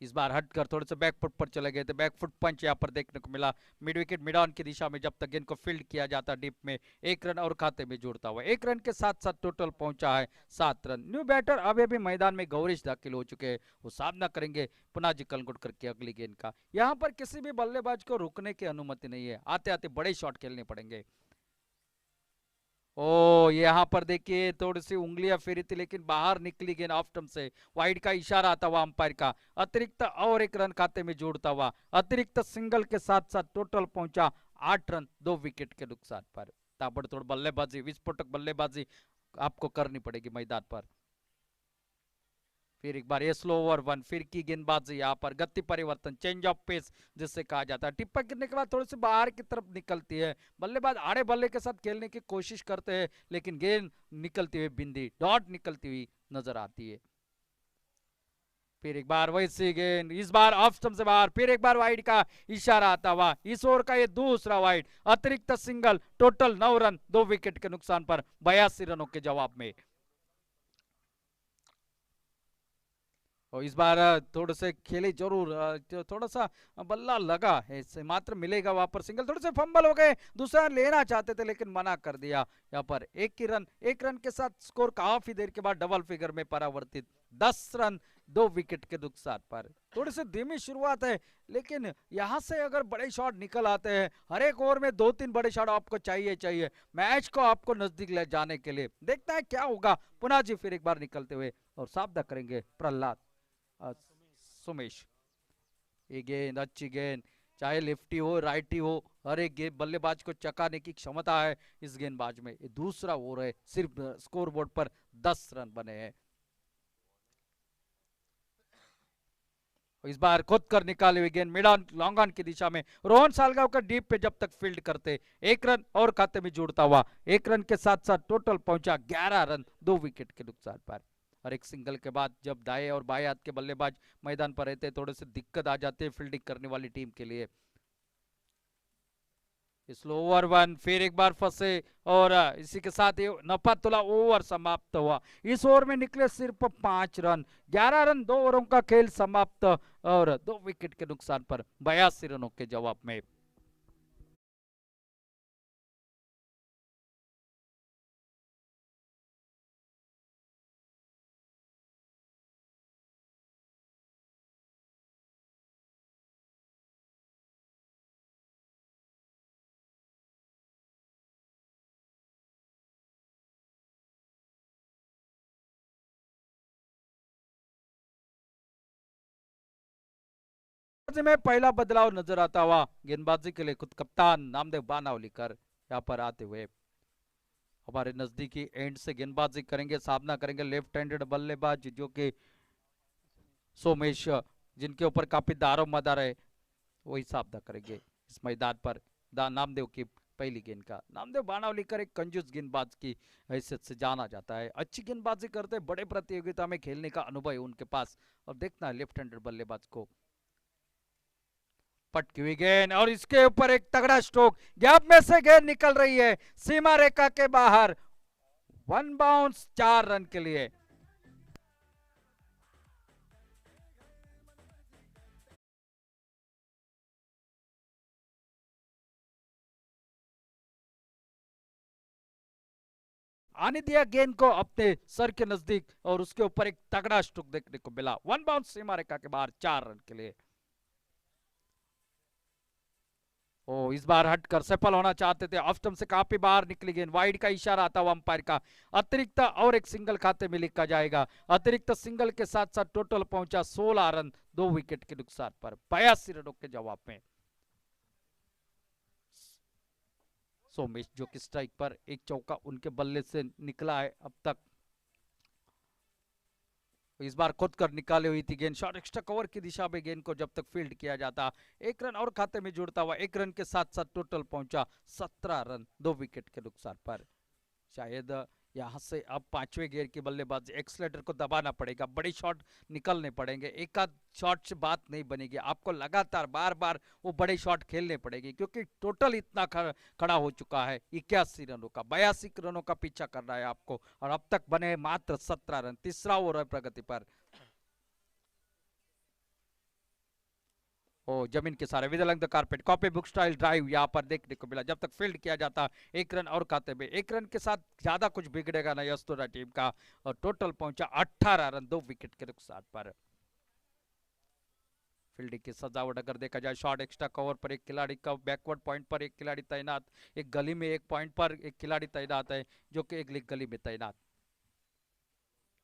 इस बार हटकर थोड़े से बैक फुट पर चले गए थे, बैक फुट पंच यहाँ पर देखने को मिला, मिड विकेट मिड ऑन की दिशा में जब तक गेंद को फील्ड किया जाता डीप में, 1 रन और खाते में जुड़ता हुआ, 1 रन के साथ साथ टोटल पहुंचा है 7 रन। न्यू बैटर अभी भी मैदान में गौरीश दाखिल हो चुके हैं, वो सामना करेंगे पुनाजी कलंगुटकर की अगली गेंद का। यहाँ पर किसी भी बल्लेबाज को रुकने की अनुमति नहीं है, आते आते बड़े शॉट खेलने पड़ेंगे। ओ यहाँ पर देखिए थोड़ी सी उंगलियां फेरी थी लेकिन बाहर निकली गेंद ऑफ स्टंप से, वाइड का इशारा आता हुआ अंपायर का, अतिरिक्त और 1 रन खाते में जोड़ता हुआ, अतिरिक्त सिंगल के साथ साथ टोटल पहुंचा 8 रन 2 विकेट के नुकसान पर। ताबड़तोड़ बल्लेबाजी, विस्फोटक बल्लेबाजी आपको करनी पड़ेगी मैदान पर। फिर एक बार ये स्लो ओवर 1, फिर की गेंदबाजी, यहाँ पर गति परिवर्तन, चेंज ऑफ पेस जिससे कहा जाता है, टिप्पा गिरने के बाद थोड़ी सी बाहर की तरफ निकलती है, बल्लेबाज आड़े बल्ले के साथ खेलने की कोशिश करते हैं लेकिन गेंद निकलती हुई बिंदी डॉट निकलती हुई नजर आती है। फिर एक बार वैसी गेंद, इस बार ऑफ स्टंप से बाहर, फिर एक बार वाइड का इशारा आता हुआ, इस ओवर का ये दूसरा वाइड, अतिरिक्त सिंगल, टोटल 9 रन 2 विकेट के नुकसान पर 82 रनों के जवाब में। और इस बार थोड़े से खेले जरूर, थोड़ा सा बल्ला लगा है, इससे मात्र मिलेगा वहां पर सिंगल, थोड़े से फंबल हो गए, दूसरा लेना चाहते थे लेकिन मना कर दिया। यहाँ पर 1 रन के साथ स्कोर काफी देर के बाद डबल फिगर में परावर्तित, 10 रन 2 विकेट के नुकसान पर। थोड़ी सी धीमी शुरुआत है लेकिन यहां से अगर बड़े शॉट निकल आते हैं, हर एक ओवर में 2-3 बड़े शॉट आपको चाहिए मैच को आपको नजदीक ले जाने के लिए। देखता है क्या होगा। पुनः जी फिर एक बार निकलते हुए और सामना करेंगे प्रहलाद सुमेश। ये गेंद अच्छी गेंद, चाहे लेफ्टी हो राइटी हो, हर एक गेंद बल्लेबाज को चकाने की क्षमता है इस गेंदबाज में। ये दूसरा ओवर है, सिर्फ स्कोर बोर्ड पर 10 रन बने हैं। इस बार खुद कर निकाले हुए गेंद मिड ऑन लॉन्ग ऑन की दिशा में रोहन सालगांवकर डीप पे जब तक फील्ड करते, एक रन और खाते में जुड़ता हुआ, एक रन के साथ साथ टोटल पहुंचा 11 रन 2 विकेट के नुकसान पर। और एक सिंगल के बाद जब दाएं और बाएं हाथ के बल्लेबाज मैदान पर रहते थोड़े से दिक्कत आ जाती है फील्डिंग करने वाली टीम के लिए। स्लो ओवर वन फिर एक बार फंसे और इसी के साथ ये नफातुला ओवर समाप्त हुआ। इस ओवर में निकले सिर्फ 5 रन, 11 रन 2 ओवरों का खेल समाप्त और 2 विकेट के नुकसान पर 82 रनों के जवाब में। में पहला बदलाव नजर आता हुआ गेंदबाजी के लिए खुद कप्तान नामदेव बानावलीकर यहाँ पर आते हुए हमारे नजदीकी एंड से गेंदबाजी करेंगे, सामना करेंगे लेफ्ट हैंडेड बल्लेबाज जो कि सोमेश, जिनके ऊपर काफी दारोमदार है, वही सामना करेंगे इस मैदान पर नामदेव की पहली गेंद का। नामदेव बानावलीकर एक कंजूस गेंदबाज की हैसियत से जाना जाता है, अच्छी गेंदबाजी करते हैं, बड़े प्रतियोगिता में खेलने का अनुभव है उनके पास। और देखना है लेफ्ट हैंडेड बल्लेबाज को पटकी हुई गेंद और इसके ऊपर एक तगड़ा स्ट्रोक, गैप में से गेंद निकल रही है सीमा रेखा के बाहर, 1 बाउंस 4 रन के लिए। आने दिया गेंद को अपने सर के नजदीक और उसके ऊपर एक तगड़ा स्ट्रोक देखने को मिला, 1 बाउंस सीमा रेखा के बाहर 4 रन के लिए। ओ इस बार हटकर सफल होना चाहते थे, ऑफ स्टंप से काफी बाहर निकली गेंद, वाइड का इशारा आता हुआ अंपायर का, अतिरिक्त और एक सिंगल खाते में लिखा जाएगा। अतिरिक्त सिंगल के साथ साथ टोटल पहुंचा 16 रन 2 विकेट के नुकसान पर 82 रनों के जवाब में। सोमेश जो कि स्ट्राइक पर, एक चौका उनके बल्ले से निकला है अब तक। इस बार खुद कर निकाले हुई थी गेंद, शॉर्ट एक्स्ट्रा कवर की दिशा में गेंद को जब तक फील्ड किया जाता, एक रन और खाते में जुड़ता हुआ, एक रन के साथ साथ टोटल पहुंचा 17 रन 2 विकेट के नुकसान पर। शायद यहां से अब 5वें गियर की बल्लेबाजी एक्सलेटर को दबाना पड़ेगा, बड़े शॉट निकलने पड़ेंगे, एक आध शॉट से बात नहीं बनेगी, आपको लगातार बार बार वो बड़े शॉट खेलने पड़ेंगे क्योंकि टोटल इतना खड़ा हो चुका है 81 रनों का, 82 रनों का पीछा करना है आपको और अब तक बने मात्र 17 रन, तीसरा ओवर है प्रगति पर। ओ जमीन के सारे with the carpet copy book style drive यहाँ पर देखने को मिला, जब तक फील्ड किया जाता, एक रन और खाते में, एक रन के साथ ज्यादा कुछ बिगड़ेगा नहीं अस्तुरा टीम का और टोटल पहुंचा 18 रन 2 विकेट के नुकसान पर। फील्डिंग की सजावट अगर देखा जाए, शॉर्ट एक्स्ट्रा कवर पर एक खिलाड़ी का, बैकवर्ड पॉइंट पर एक खिलाड़ी तैनात, एक गली में एक पॉइंट पर एक खिलाड़ी तैनात है जो कि एक गली में तैनात।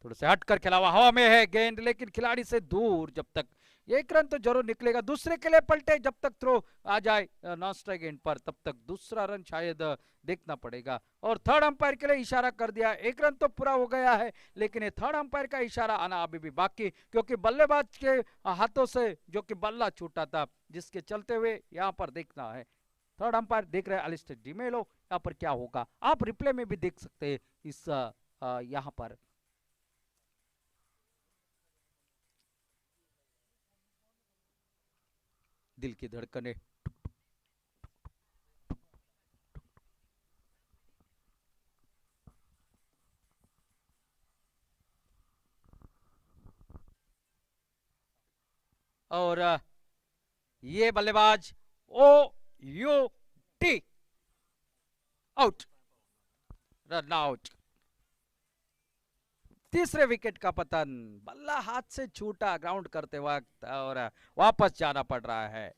थोड़ा से हटकर खेला हुआ, हवा में है गेंद लेकिन खिलाड़ी से दूर, जब तक एक रन तो जरूर निकलेगा, दूसरे के लिए पलटे जब तक थ्रो आ जाए नॉन स्ट्राइक एंड पर, तब तक दूसरा रन शायद देखना पड़ेगा। और थर्ड अंपायर के लिए इशारा कर दिया, एक रन तो पूरा हो गया है लेकिन ये थर्ड अंपायर का इशारा आना अभी भी बाकी, क्योंकि बल्लेबाज के हाथों से जो कि बल्ला छूटा था, जिसके चलते हुए यहाँ पर देखना है। थर्ड अंपायर देख रहे हैं अलिस्टर डिमेलो, यहाँ पर क्या होगा आप रिप्ले में भी देख सकते हैं इस यहाँ पर। दिल की धड़कने और ये बल्लेबाज O U T out, run out. तीसरे विकेट का पतन, बल्ला हाथ से छूटा ग्राउंड करते वक्त और वापस जाना पड़ रहा है।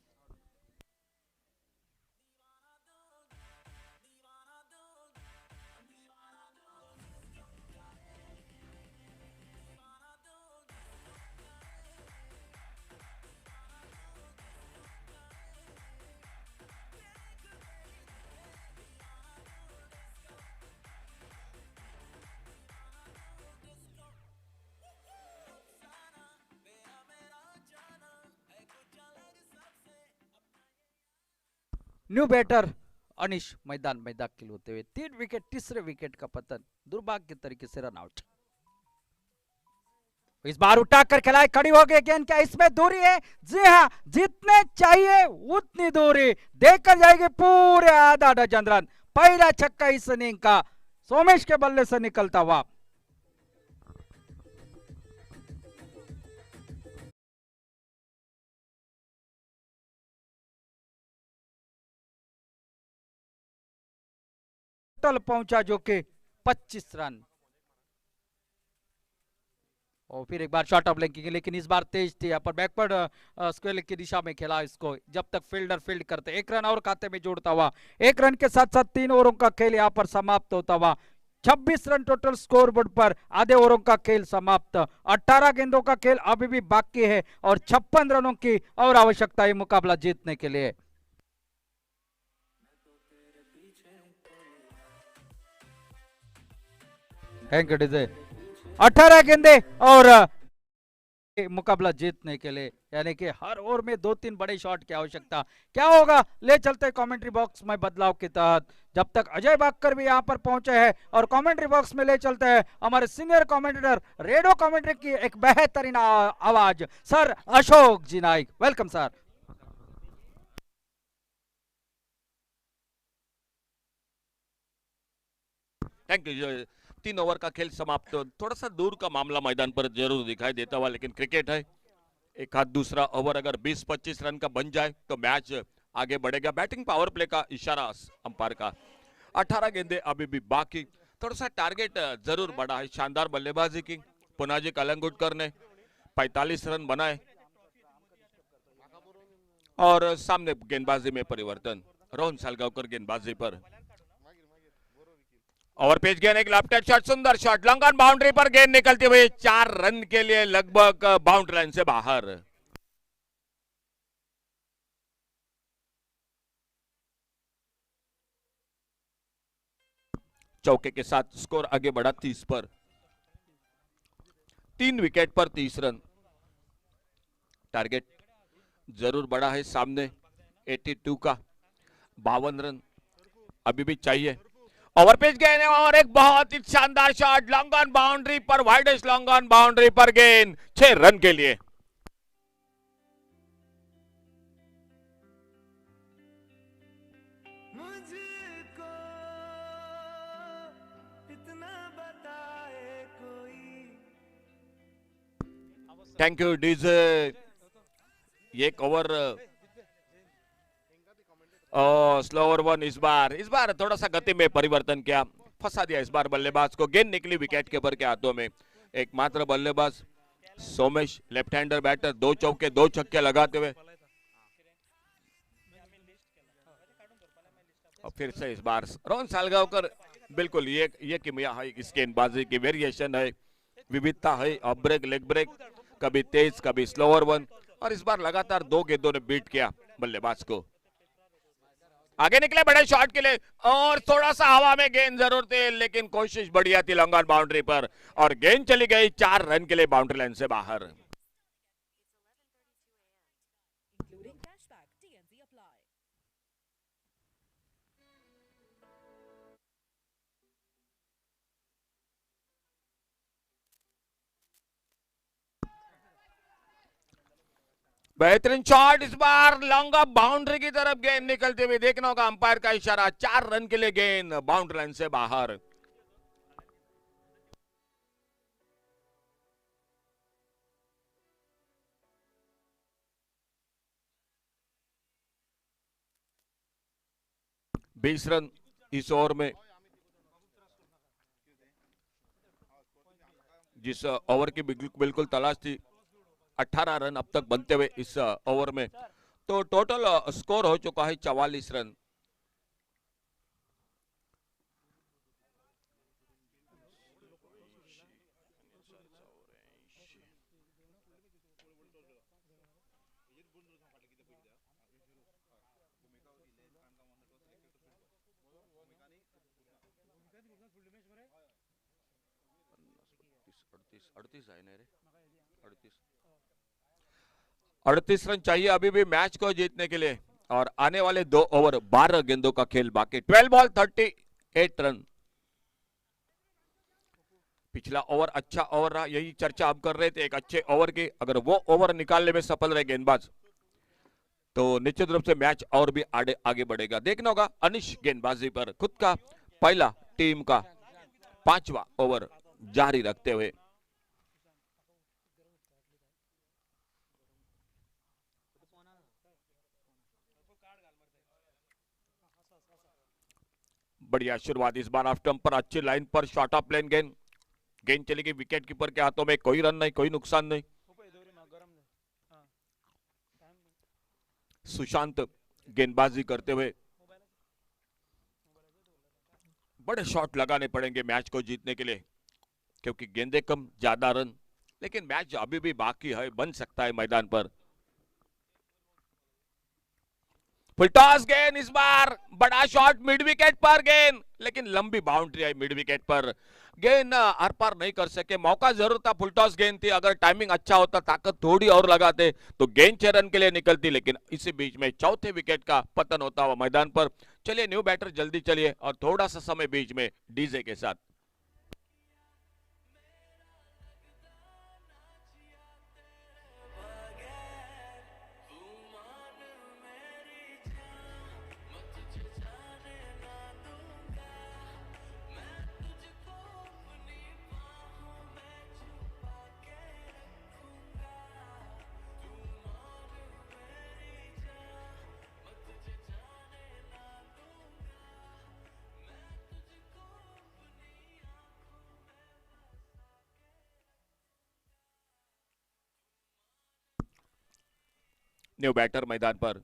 न्यू बैटर अनिश मैदान में दाखिल होते हुए 3 विकेट, तीसरे विकेट का पतन दुर्भाग्य तरीके से रन आउट। इस बार उठाकर खिलाए, खड़ी हो गई गेंद, क्या इसमें दूरी है? जी हाँ, जितने चाहिए उतनी दूरी देकर जाएगी, पूरे आधा डजन रन। पहला छक्का इस इनिंग का सोमेश के बल्ले से निकलता हुआ। टोटल पहुंचा जो कि 25 रन। और फिर एक बार शॉर्ट ऑफ लेग की, लेकिन इस बार तेज थी, यहाँ पर बैकवर्ड स्क्वायर लेग की दिशा में खेला इसको, जब तक फील्डर फील्ड करते। 1 रन और खाते में जोड़ता हुआ, 1 रन के साथ साथ 3 ओवरों का खेल यहाँ पर समाप्त होता हुआ। 26 रन टोटल स्कोर बोर्ड पर, आधे ओवरों का खेल समाप्त। 18 गेंदों का खेल अभी भी बाकी है और 56 रनों की और आवश्यकता है मुकाबला जीतने के लिए। Thank you DJ. 18 गेंदे और मुकाबला जीतने के लिए, यानी कि हर ओवर में 2-3 बड़े शॉट की आवश्यकता। क्या होगा, ले चलते हैं कमेंट्री बॉक्स में बदलाव के तहत। जब तक अजय बागकर भी यहां पर पहुंचे हैं और कमेंट्री बॉक्स में ले चलते हैं हमारे सीनियर कमेंटेटर, रेडियो कमेंट्री की एक बेहतरीन आवाज, sir Ashok ji Naik. Welcome sir. Thank you. 3 over का खेल समाप्त। थोड़ा सा दूर का मामला मैदान पर जरूर दिखाई देता हुआ, लेकिन क्रिकेट है, एक हाथ दूसरा ओवर अगर 20-25 रन का बन जाए तो मैच आगे बढ़ेगा। बैटिंग पावर प्ले का इशारा अंपायर का। 18 गेंदे अभी भी बाकी, थोड़ा सा टारगेट जरूर बढ़ा है। शानदार बल्लेबाजी की पुनाजी कलंगुटकर ने, 45 रन बनाए और सामने गेंदबाजी में परिवर्तन, रोहन सालगावकर गेंदबाजी पर। ओवर पेज गेंद, एक लेफ्ट हैंड शॉट, सुंदर शॉट, लॉन्ग ऑन बाउंड्री पर गेंद निकलती हुई 4 रन के लिए लगभग बाउंड्री लाइन से बाहर। चौके के साथ स्कोर आगे बढ़ा 30 पर। 3 विकेट पर 30 रन। टारगेट जरूर बढ़ा है सामने 82 का, 52 रन अभी भी चाहिए। ओवर पिच गेंद और एक बहुत ही शानदार शॉट, लॉन्ग ऑन बाउंड्री पर, वाइडेस्ट लॉन्ग ऑन बाउंड्री पर गेंद, 6 रन के लिए। Thank you DJ. एक ओवर स्लोअर वन। इस बार थोड़ा सा गति में परिवर्तन किया, फंसा दिया इस बार बल्लेबाज को। गेंद निकली विकेट कीपर के हाथों में। एकमात्र बल्लेबाज सोमेश, लेफ्ट हैंडर बैटर, 2 चौके 2 छक्के लगाते हुए। और फिर से इस बार रोहन सालगावकर, बिल्कुल ये किमिया है इस गेंदबाजी की, वेरिएशन है, विविधता है। ऑफ ब्रेक, लेग ब्रेक, कभी तेज कभी स्लोअर वन, और इस बार लगातार 2 गेंदों ने बीट किया बल्लेबाज को। आगे निकले बड़े शॉट के लिए और थोड़ा सा हवा में गेंद जरूर थी, लेकिन कोशिश बढ़िया थी लॉन्ग ऑन बाउंड्री पर और गेंद चली गई 4 रन के लिए बाउंड्री लाइन से बाहर। बेहतरीन शॉट, इस बार लॉन्ग ऑफ बाउंड्री की तरफ गेंद निकलती हुई, देखना होगा अंपायर का इशारा। 4 रन के लिए गेंद बाउंड्री लाइन से बाहर। बीस रन इस ओवर में, जिस ओवर की बिल्कुल तलाश थी। 18 रन अब तक बनते हुए इस ओवर में, तो टोटल स्कोर हो चुका है 44 रन। है ना रे, 38 रन चाहिए अभी भी मैच को जीतने के लिए। और आने वाले 2 ओवर 12 गेंदों का खेल बाकी। 12 बॉल 38 रन। पिछला ओवर अच्छा ओवर रहा, यही चर्चा हम कर रहे थे एक अच्छे ओवर की। अगर वो ओवर निकालने में सफल रहे गेंदबाज तो निश्चित रूप से मैच और भी आगे बढ़ेगा। देखना होगा अनिश गेंदबाजी पर खुद का पहला टीम का 5वां ओवर जारी रखते हुए। बढ़िया शुरुआत इस बार ऑफ स्टंप पर, अच्छी लाइन पर शॉर्ट ऑफ प्लेन गेंद। गेंद चलेगी विकेट कीपर के हाथों में, कोई रन नहीं, कोई नुकसान नहीं। सुशांत गेंदबाजी करते हुए। बड़े शॉट लगाने पड़ेंगे मैच को जीतने के लिए, क्योंकि गेंदे कम ज्यादा रन, लेकिन मैच अभी भी बाकी है, बन सकता है मैदान पर। फुल टॉस गेंद इस बार, बड़ा शॉट मिड विकेट पर गेंद, लेकिन लंबी बाउंड्री आई मिड विकेट पर। गेंद आर पार नहीं कर सके, मौका जरूर था, फुल टॉस गेंद थी। अगर टाइमिंग अच्छा होता, ताकत थोड़ी और लगाते तो गेंद 6 रन के लिए निकलती, लेकिन इसी बीच में चौथे विकेट का पतन होता हुआ मैदान पर। चलिए न्यू बैटर जल्दी चलिए और थोड़ा सा समय बीच में डीजे के साथ। न्यू बैटर मैदान पर।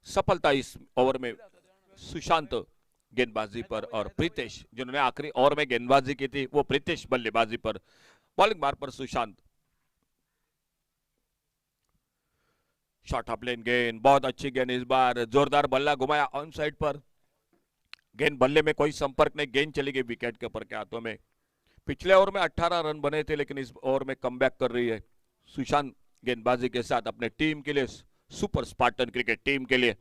सफलता इस ओवर में सुशांत गेंदबाजी पर और प्रीतेश, जिन्होंने आखिरी ओवर में गेंदबाजी की थी, वो प्रीतेश बल्लेबाजी पर। बॉलिंग बार पर सुशांत। शॉर्ट ऑफ लेन गेंद, बहुत अच्छी गेंद इस बार, जोरदार बल्ला घुमाया ऑन साइड पर। गेंद बल्ले में कोई संपर्क नहीं, गेंद चली गई विकेट के ऊपर के हाथों में। पिछले ओवर में 18 रन बने थे, लेकिन इस ओवर में कमबैक कर रही है सुशांत गेंदबाजी के साथ अपने टीम के लिए, सुपर स्पार्टन क्रिकेट टीम के लिए।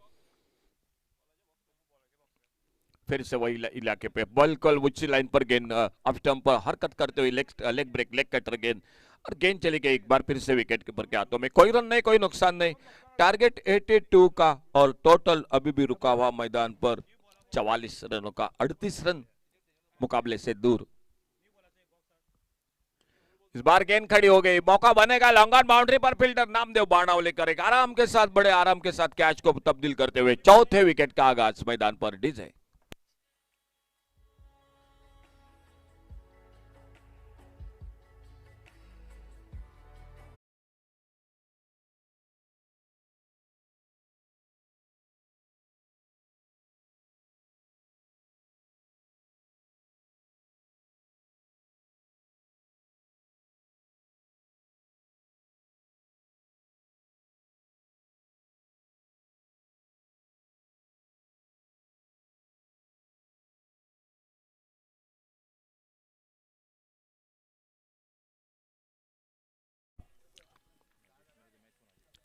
फिर से वही इलाके पे बिल्कुल उच्च लाइन पर गेंद, ऑफ स्टंप पर हरकत करते हुए लेग ब्रेक, लेग कटर गेंद, और गेंद चली गई एक बार फिर से विकेट कीपर के हाथों में। कोई रन नहीं, कोई नुकसान नहीं। टारगेट 82 का और टोटल अभी भी रुका हुआ मैदान पर 44 रनों का, 38 रन मुकाबले से दूर। इस बार गेंद खड़ी हो गई, मौका बनेगा लॉन्ग ऑन बाउंड्री पर। फील्डर नामदेव बाणावले करेगा आराम के साथ, बड़े आराम के साथ कैच को तब्दील करते हुए चौथे विकेट का आगाज मैदान पर। डीजे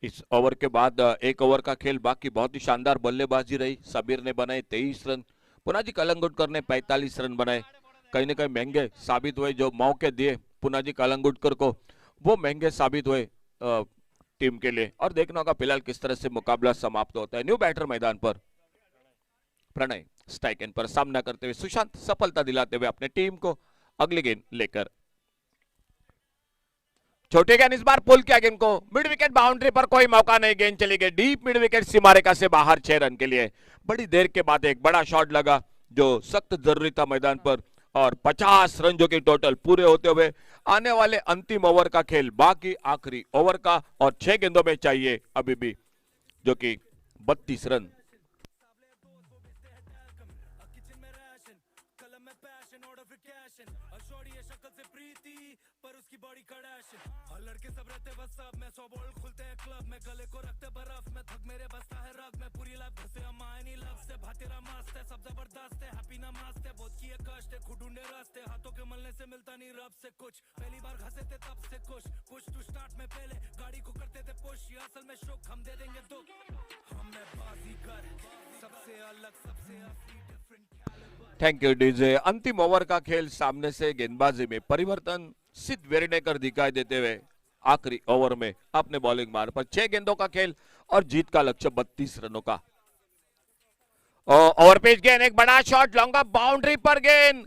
इस ओवर के बाद एक ओवर का खेल बाकी। बहुत ही शानदार बल्लेबाजी रही, सबीर ने बनाए 23 रन, पुनाजी कलंगुटकर ने 45 रन बनाए। कहीं ना कहीं महंगे साबित हुए, जो मौके दिए पुनाजी कलंगुटकर को, वो महंगे साबित हुए टीम के लिए। और देखना होगा फिलहाल किस तरह से मुकाबला समाप्त होता है। न्यू बैटर मैदान पर प्रणय स्ट्राइक एंड पर सामना करते हुए, सुशांत सफलता दिलाते हुए अपने टीम को अगली गेंद लेकर। छोटे गेंद इस बार पुल किया गेंद को, मिड विकेट बाउंड्री पर, कोई मौका नहीं, गेंद चली गई डीप मिड विकेट सीमारेखा से बाहर 6 रन के लिए। बड़ी देर के बाद एक बड़ा शॉट लगा जो सख्त जरूरी था मैदान पर, और 50 रन जो कि टोटल पूरे होते हुए आने वाले अंतिम ओवर का खेल बाकी, आखिरी ओवर का, और 6 गेंदों में चाहिए अभी भी जो कि 32 रन। लड़के सब रहते बस सब में 100 बॉल खुलते हैं क्लब में, गले को रखते बर्फ में, थक मेरे बसता है रग में, पूरी लाइफ से हम आए नहीं लव से, भातेरा मस्त है सब जबरदस्त है, हैप्पी नमाज़ थे बहुत किए कष्ट थे खुद ढूंढे रास्ते हाथों के मलने से मिलता नहीं रब से कुछ पहली बार हंसे थे तब से कुछ पुश टू स्टार्ट में पहले गाड़ी को करते थे पुश ये असल में शोक हम दे देंगे दुख हमें बाजीगर सबसे अलग सबसे असली डिफरेंट थैंक यू डीजे। अंतिम ओवर का खेल सामने से गेंदबाजी में परिवर्तन सिद्ध वेरनेकर दिखाई देते हुए आखिरी ओवर में अपने बॉलिंग मार पर 6 गेंदों का खेल और जीत का लक्ष्य 32 रनों का। ओवर पेज गेंद, एक बड़ा शॉट लॉन्ग ऑफ बाउंड्री पर गेंद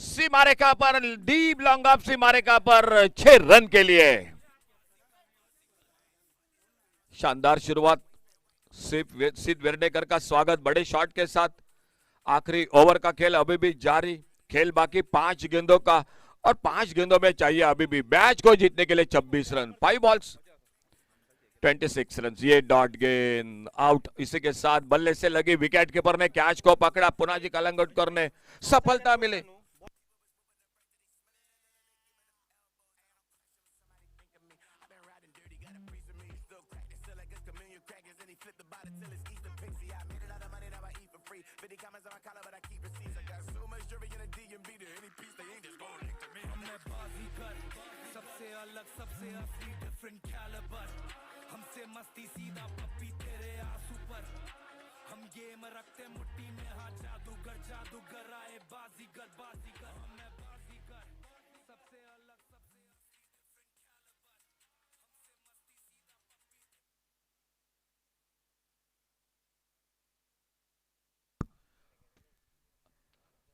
सीमा रेखा पर, डीप लॉन्ग ऑफ सीमा रेखा पर 6 रन के लिए। शानदार शुरुआत सिद्ध वेरनेकर का स्वागत बड़े शॉट के साथ। आखिरी ओवर का खेल अभी भी जारी, खेल बाकी 5 गेंदों का और 5 गेंदों में चाहिए अभी भी मैच को जीतने के लिए 26 रन। 5 बॉल्स 26 रन, ये डॉट गेंद आउट। इसी के साथ बल्ले से लगी विकेट कीपर ने कैच को पकड़ा, पुनाजी जी कलंगट करने सफलता मिली। सबसे अलग सबसे असली डिफरेंट कैलिबर हमसे मस्ती सीधा पप्पी तेरे आंसू पर हम गेम रखते मुट्ठी में हाँ जादूगर जादूगर आए बाजीगर बाजीगर हमें बाजीगर सबसे अलग सबसे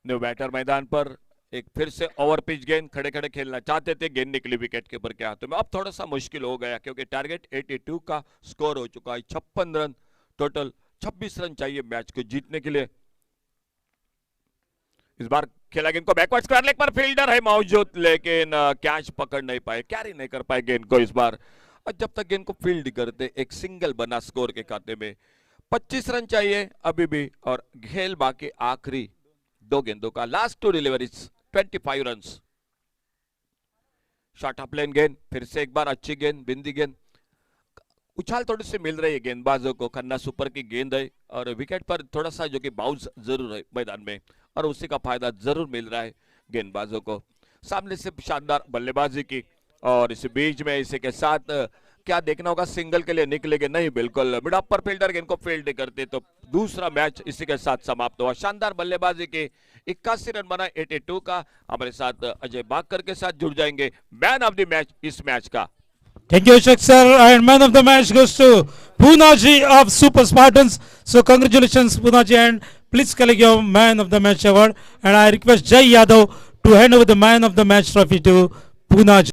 न्यू बैटर मैदान पर एक फिर से ओवर पिच गेंद, खड़े खड़े खेलना चाहते थे, गेंद निकली विकेट कीपर के हाथों में। अब थोड़ा सा मुश्किल हो गया क्योंकि टारगेट 82 का स्कोर हो चुका है। 56 रन टोटल, 26 रन चाहिए मैच को जीतने के लिए। इस बार खेला गेंद को बैकवर्ड स्क्वायर लेग पर, फील्डर है मौजूद लेकिन कैच पकड़ नहीं पाए, कैरी नहीं कर पाए गेंद को इस बार। और जब तक गेंद को फील्ड करते एक सिंगल बना स्कोर के खाते में। 25 रन चाहिए अभी भी और खेल बाकी आखिरी 2 गेंदों का। Last 2 deliveries 25 runs. Short of length गेंद, फिर से एक बार अच्छी गेंद, बिंदी गेंद। उछाल थोड़ी सी मिल रही है गेंदबाजों को, खन्ना सुपर की गेंद है और विकेट पर थोड़ा सा जो कि बाउंस जरूर है मैदान में और उसी का फायदा जरूर मिल रहा है गेंदबाजों को। सामने से शानदार बल्लेबाजी की और इस बीच में इसी के साथ क्या देखना होगा, सिंगल के लिए निकलेंगे नहीं, बिल्कुल मिड ऑफ पर फील्डर गेंद को फील्ड करते तो दूसरा मैच इसी के साथ समाप्त हुआ। शानदार बल्लेबाजी के 81 रन बना 82 का। हमारे साथ अजय बाकर के साथ जुड़ जाएंगे मैन ऑफ द मैच इस मैच का। Thank you, Ashok sir. And man of the match goes to Poonaji of Super Spartans. So congratulations, Poonaji, and please collect your man of the match award. And I request Jai Yadav to hand over the man of the match trophy to Poonaji.